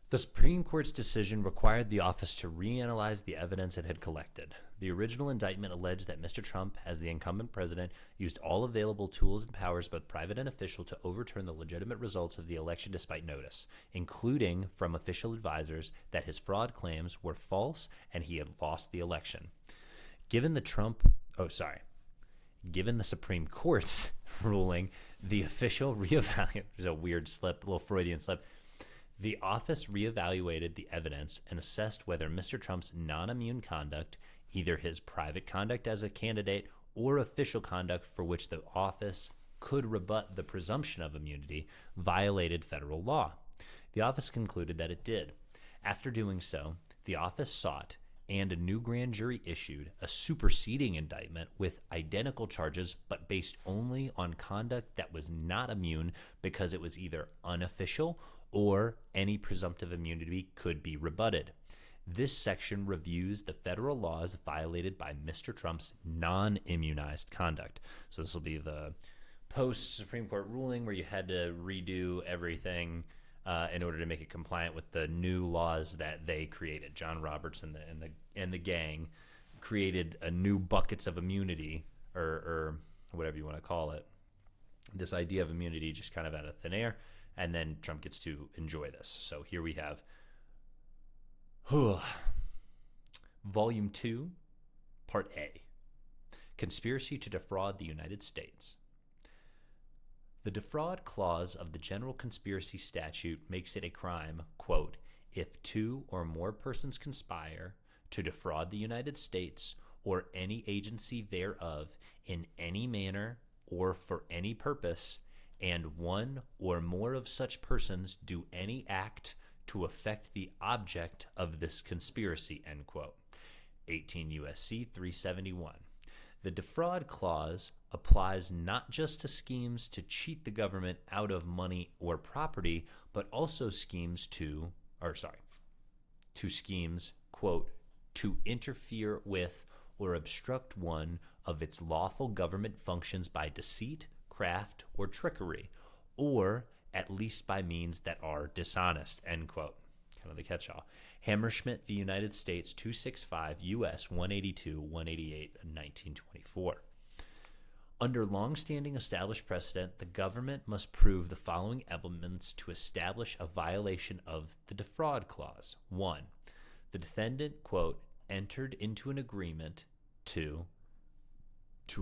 The Supreme Court's decision required the office to reanalyze the evidence it had collected. The original indictment alleged that Mr. Trump, as the incumbent president, used all available tools and powers, both private and official, to overturn the legitimate results of the election despite notice, including from official advisors that his fraud claims were false and he had lost the election. Given the Supreme Court's ruling, the official reevaluated, there's a weird slip, a little Freudian slip, the office reevaluated the evidence and assessed whether Mr. Trump's non-immune conduct, either his private conduct as a candidate or official conduct for which the office could rebut the presumption of immunity, violated federal law. The office concluded that it did. After doing so, the office sought and a new grand jury issued a superseding indictment with identical charges but based only on conduct that was not immune because it was either unofficial or any presumptive immunity could be rebutted. This section reviews the federal laws violated by Mr. Trump's non-immunized conduct. So this will be the post-Supreme Court ruling where you had to redo everything in order to make it compliant with the new laws that they created. John Roberts and the gang created a new buckets of immunity, or whatever you want to call it. This idea of immunity just kind of out of thin air, and then Trump gets to enjoy this. So here we have Volume 2, Part A, Conspiracy to Defraud the United States. The defraud clause of the general conspiracy statute makes it a crime, quote, if two or more persons conspire to defraud the United States or any agency thereof in any manner or for any purpose, and one or more of such persons do any act to affect the object of this conspiracy, end quote. 18 U.S.C. 371. The defraud clause applies not just to schemes to cheat the government out of money or property, but also schemes to schemes, quote, to interfere with or obstruct one of its lawful government functions by deceit, craft, or trickery, or at least by means that are dishonest, end quote. Kind of the catch-all. Hammerschmidt v. United States 265 U.S. 182, 188, 1924. Under long-standing established precedent, the government must prove the following elements to establish a violation of the defraud clause. 1. The defendant, quote, entered into an agreement to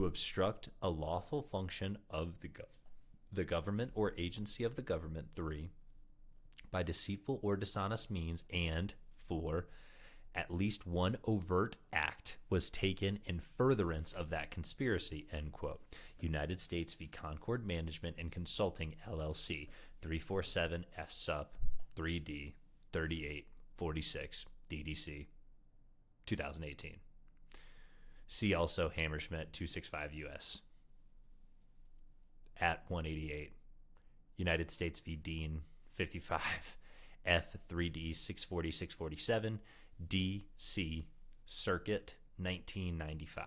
obstruct a lawful function of the government or agency of the government. 3. By deceitful or dishonest means, and 4, at least one overt act was taken in furtherance of that conspiracy, end quote. United States v. Concord Management and Consulting, LLC, 347 F Sup 3D 3846 DDC, 2018. See also Hammerschmidt 265 U.S. at 188. United States v. Dean 55 F3D 640 647 DC Circuit 1995.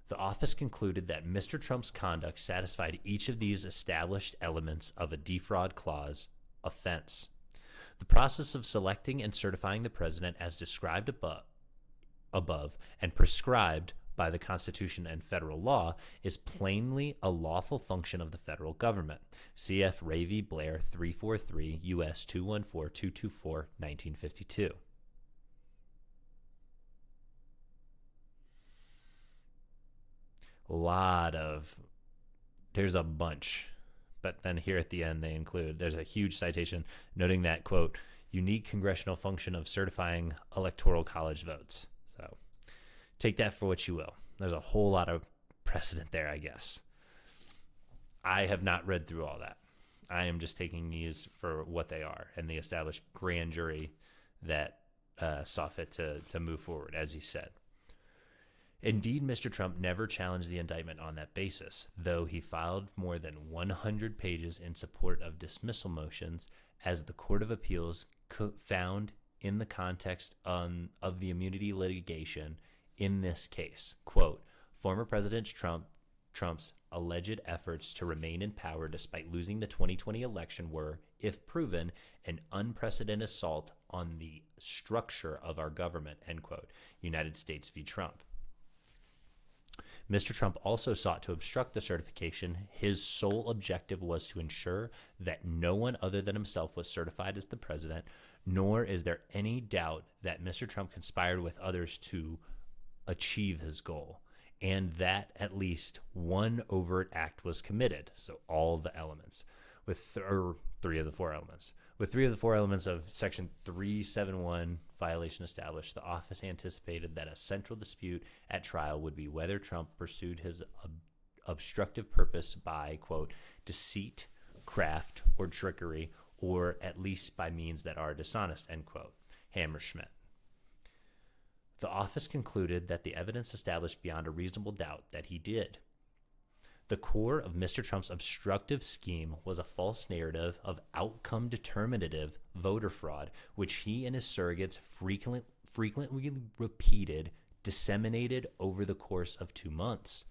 The office concluded that Mr. Trump's conduct satisfied each of these established elements of a defraud clause offense. The process of selecting and certifying the president as described above and prescribed by the Constitution and federal law is plainly a lawful function of the federal government. Cf. Ray v. Blair 343 U.S. 214224 1952. There's a bunch, but then here at the end there's a huge citation noting that, quote, unique congressional function of certifying electoral college votes. So take that for what you will. There's a whole lot of precedent there, I guess. I have not read through all that. I am just taking these for what they are and the established grand jury that saw fit to move forward, as he said. Indeed, Mr. Trump never challenged the indictment on that basis, though he filed more than 100 pages in support of dismissal motions, as the Court of Appeals found in the context of the immunity litigation in this case. Quote, former President Trump's alleged efforts to remain in power despite losing the 2020 election were, if proven, an unprecedented assault on the structure of our government, end quote. United States v. Trump. Mr. Trump also sought to obstruct the certification. His sole objective was to ensure that no one other than himself was certified as the president, nor is there any doubt that Mr. Trump conspired with others to achieve his goal, and that at least one overt act was committed. So all the elements, three of the four elements. With three of the four elements of Section 371 violation established, the office anticipated that a central dispute at trial would be whether Trump pursued his obstructive purpose by, quote, deceit, craft, or trickery, or at least by means that are dishonest, end quote. Hammerschmidt. The office concluded that the evidence established beyond a reasonable doubt that he did. The core of Mr. Trump's obstructive scheme was a false narrative of outcome determinative voter fraud, which he and his surrogates frequently repeated, disseminated over the course of 2 months.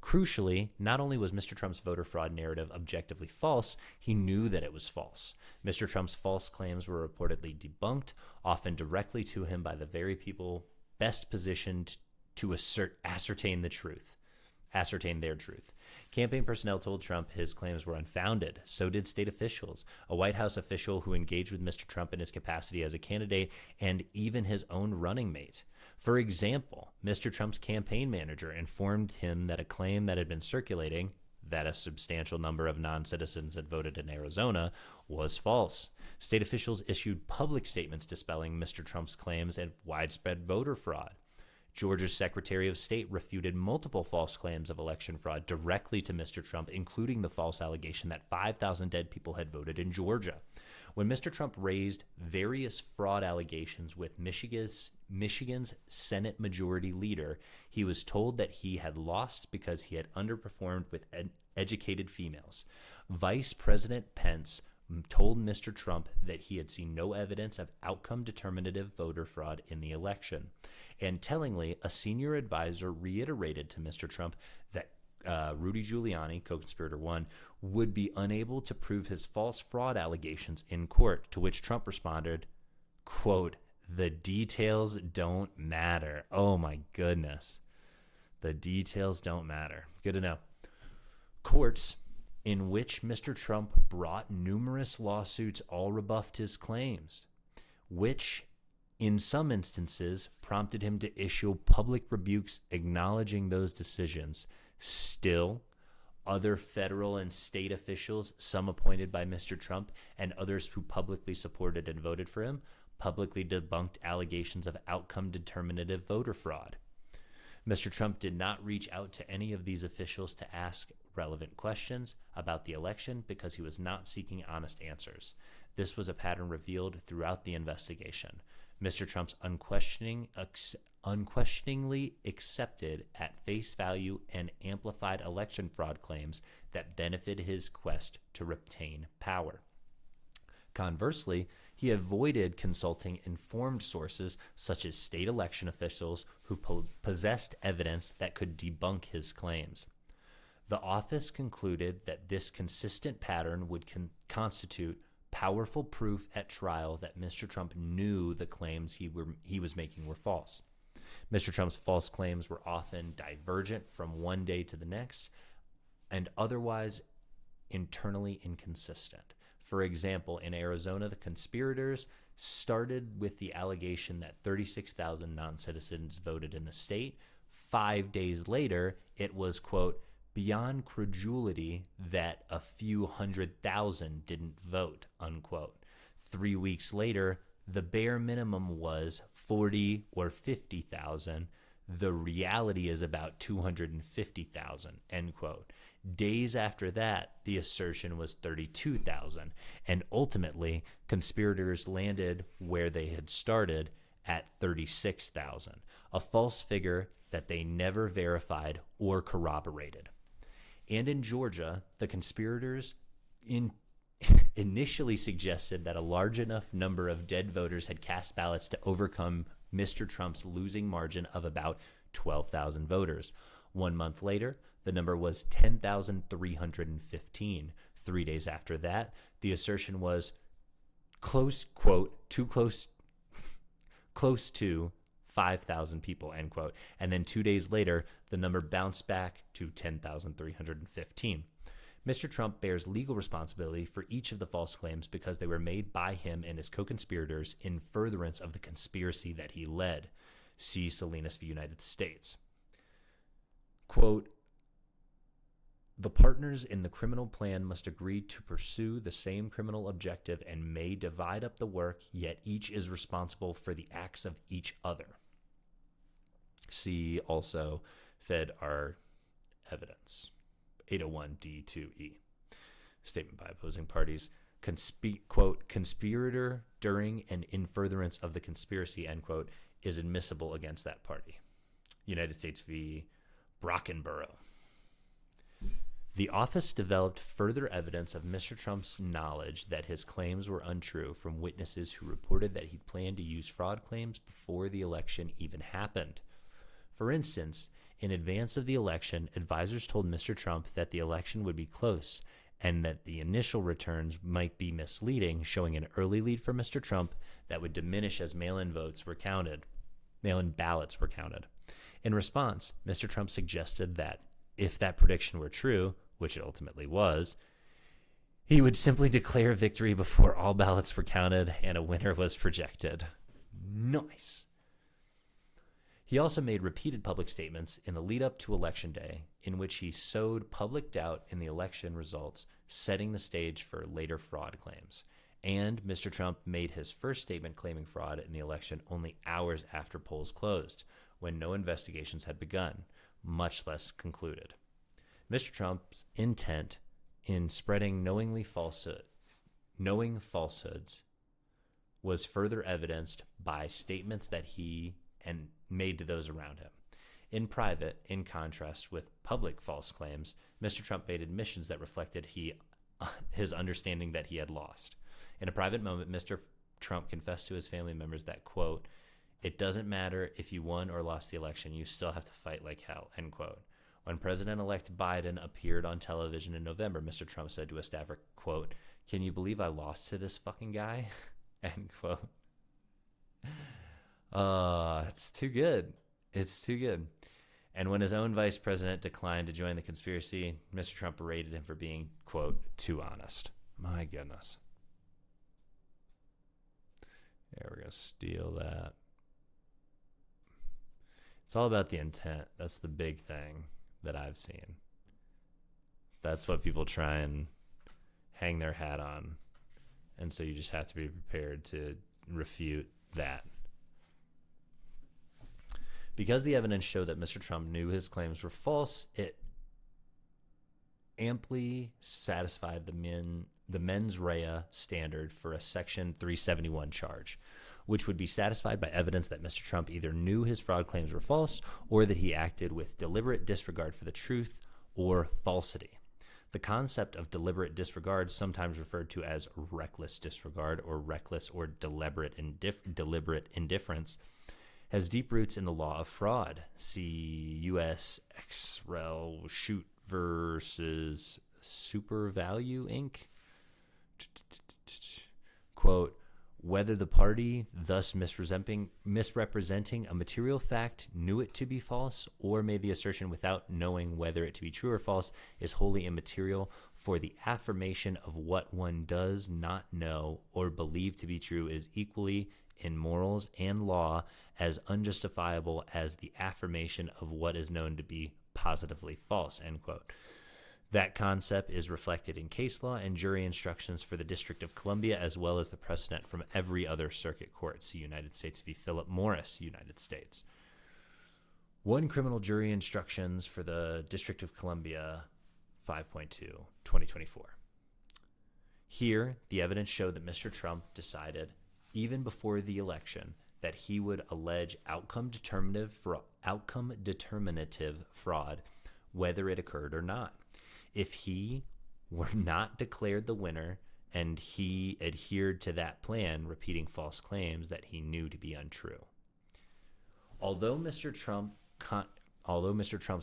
Crucially, not only was Mr. Trump's voter fraud narrative objectively false, he knew that it was false. Mr. Trump's false claims were reportedly debunked, often directly to him by the very people best positioned to ascertain their truth. Campaign personnel told Trump his claims were unfounded. So did state officials, a White House official who engaged with Mr. Trump in his capacity as a candidate, and even his own running mate. For example, Mr. Trump's campaign manager informed him that a claim that had been circulating, that a substantial number of non-citizens had voted in Arizona, was false. State officials issued public statements dispelling Mr. Trump's claims of widespread voter fraud. Georgia's Secretary of State refuted multiple false claims of election fraud directly to Mr. Trump, including the false allegation that 5,000 dead people had voted in Georgia. When Mr. Trump raised various fraud allegations with Michigan's Senate Majority Leader, he was told that he had lost because he had underperformed with educated females. Vice President Pence told Mr. Trump that he had seen no evidence of outcome determinative voter fraud in the election. And tellingly, a senior advisor reiterated to Mr. Trump that Rudy Giuliani, co-conspirator one, would be unable to prove his false fraud allegations in court, to which Trump responded, quote, "The details don't matter." Oh my goodness. The details don't matter. Good to know. Courts in which Mr. Trump brought numerous lawsuits all rebuffed his claims, which in some instances prompted him to issue public rebukes acknowledging those decisions. Still, other federal and state officials, some appointed by Mr. Trump and others who publicly supported and voted for him, publicly debunked allegations of outcome determinative voter fraud. Mr. Trump did not reach out to any of these officials to ask relevant questions about the election because he was not seeking honest answers. This was a pattern revealed throughout the investigation. Mr. Trump's unquestioningly accepted at face value and amplified election fraud claims that benefited his quest to retain power. Conversely, he avoided consulting informed sources such as state election officials who possessed evidence that could debunk his claims. The office concluded that this consistent pattern would constitute powerful proof at trial that Mr. Trump knew the claims he was making were false. Mr. Trump's false claims were often divergent from one day to the next and otherwise internally inconsistent. For example, in Arizona, the conspirators started with the allegation that 36,000 non-citizens voted in the state. 5 days later, it was, quote, beyond credulity that a few 100,000 didn't vote, unquote. 3 weeks later, the bare minimum was 40 or 50,000. The reality is about 250,000, end quote. Days after that, the assertion was 32,000, and ultimately, conspirators landed where they had started at 36,000, a false figure that they never verified or corroborated. And in Georgia, the conspirators initially suggested that a large enough number of dead voters had cast ballots to overcome Mr. Trump's losing margin of about 12,000 voters. 1 month later, the number was 10,315. 3 days after that, the assertion was close, quote, close to 5,000 people, end quote. And then 2 days later, the number bounced back to 10,315. Mr. Trump bears legal responsibility for each of the false claims because they were made by him and his co-conspirators in furtherance of the conspiracy that he led. See Salinas v. United States. Quote, the partners in the criminal plan must agree to pursue the same criminal objective and may divide up the work, yet each is responsible for the acts of each other. See also Fed R evidence. 801D2E. Statement by opposing parties. Quote, conspirator during and in furtherance of the conspiracy, end quote, is admissible against that party. United States v. Brockenborough. The office developed further evidence of Mr. Trump's knowledge that his claims were untrue from witnesses who reported that he planned to use fraud claims before the election even happened. For instance, in advance of the election, advisors told Mr. Trump that the election would be close and that the initial returns might be misleading, showing an early lead for Mr. Trump that would diminish as mail-in ballots were counted. In response, Mr. Trump suggested that if that prediction were true, which it ultimately was, he would simply declare victory before all ballots were counted and a winner was projected. Nice. He also made repeated public statements in the lead up to Election Day in which he sowed public doubt in the election results, setting the stage for later fraud claims. And Mr. Trump made his first statement claiming fraud in the election only hours after polls closed, when no investigations had begun, much less concluded. Mr. Trump's intent in spreading knowing falsehoods was further evidenced by statements that he and made to those around him. In private, in contrast with public false claims, Mr. Trump made admissions that reflected his understanding that he had lost. In a private moment, Mr. Trump confessed to his family members that, quote, "It doesn't matter if you won or lost the election, you still have to fight like hell," end quote. When President-elect Biden appeared on television in November, Mr. Trump said to a staffer, quote, "Can you believe I lost to this fucking guy?" End quote. It's too good. It's too good. And when his own vice president declined to join the conspiracy, Mr. Trump berated him for being, quote, "too honest." My goodness. Yeah, we're going to steal that. It's all about the intent. That's the big thing that I've seen. That's what people try and hang their hat on. And so you just have to be prepared to refute that. Because the evidence showed that Mr. Trump knew his claims were false, it amply satisfied the mens rea standard for a Section 371 charge, which would be satisfied by evidence that Mr. Trump either knew his fraud claims were false or that he acted with deliberate disregard for the truth or falsity. The concept of deliberate disregard, sometimes referred to as reckless disregard or reckless or deliberate indifference, has deep roots in the law of fraud. See U.S. Ex Rel. Shoot versus Super Value, Inc. Quote, "Whether the party thus misrepresenting a material fact knew it to be false or made the assertion without knowing whether it to be true or false is wholly immaterial, for the affirmation of what one does not know or believe to be true is equally in morals and law as unjustifiable as the affirmation of what is known to be positively false," end quote. That concept is reflected in case law and jury instructions for the District of Columbia, as well as the precedent from every other circuit court. See United States v. Philip Morris, United States. 1 Criminal Jury Instructions for the District of Columbia, 5.2, 2024. Here, the evidence showed that Mr. Trump decided, even before the election, that he would allege outcome determinative fraud, whether it occurred or not. If he were not declared the winner and he adhered to that plan, repeating false claims that he knew to be untrue. Although Mr. Trump's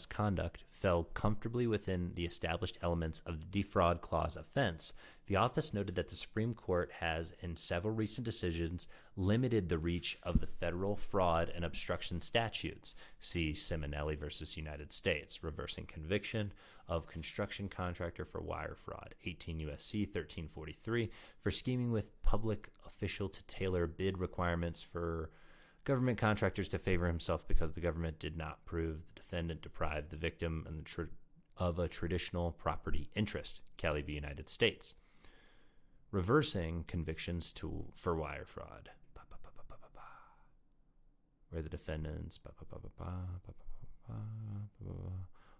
conduct fell comfortably within the established elements of the defraud clause offense, the office noted that the Supreme Court has, in several recent decisions, limited the reach of the federal fraud and obstruction statutes. See Simonelli versus United States, reversing conviction of construction contractor for wire fraud, 18 U.S.C. 1343, for scheming with public official to tailor bid requirements for government contractors to favor himself because the government did not prove the defendant deprived the victim of a traditional property interest, Kelly v. United States. Reversing convictions for wire fraud, where the defendants,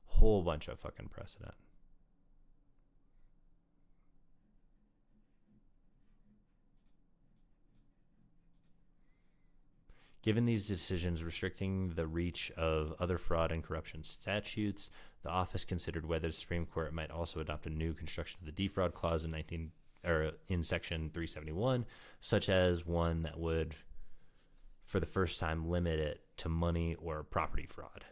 whole bunch of fucking precedent. Given these decisions restricting the reach of other fraud and corruption statutes, the office considered whether the Supreme Court might also adopt a new construction of the defraud clause in Section 371, such as one that would, for the first time, limit it to money or property fraud.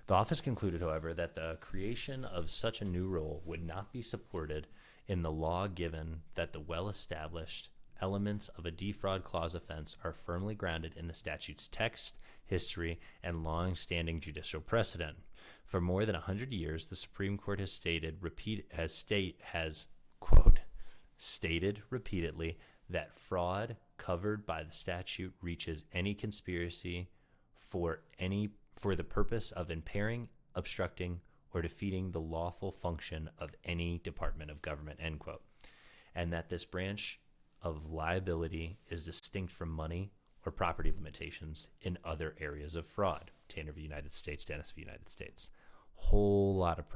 The office concluded, however, that the creation of such a new role would not be supported in the law, given that the well-established elements of a defraud clause offense are firmly grounded in the statute's text, history, and long-standing judicial precedent. For more than 100 years, the Supreme Court has quote, stated repeatedly that fraud covered by the statute reaches any conspiracy for the purpose of impairing, obstructing, or defeating the lawful function of any department of government, end quote. And that this branch of liability is distinct from money or property limitations in other areas of fraud. Tanner v. United States, Dennis v. United States. Whole lot of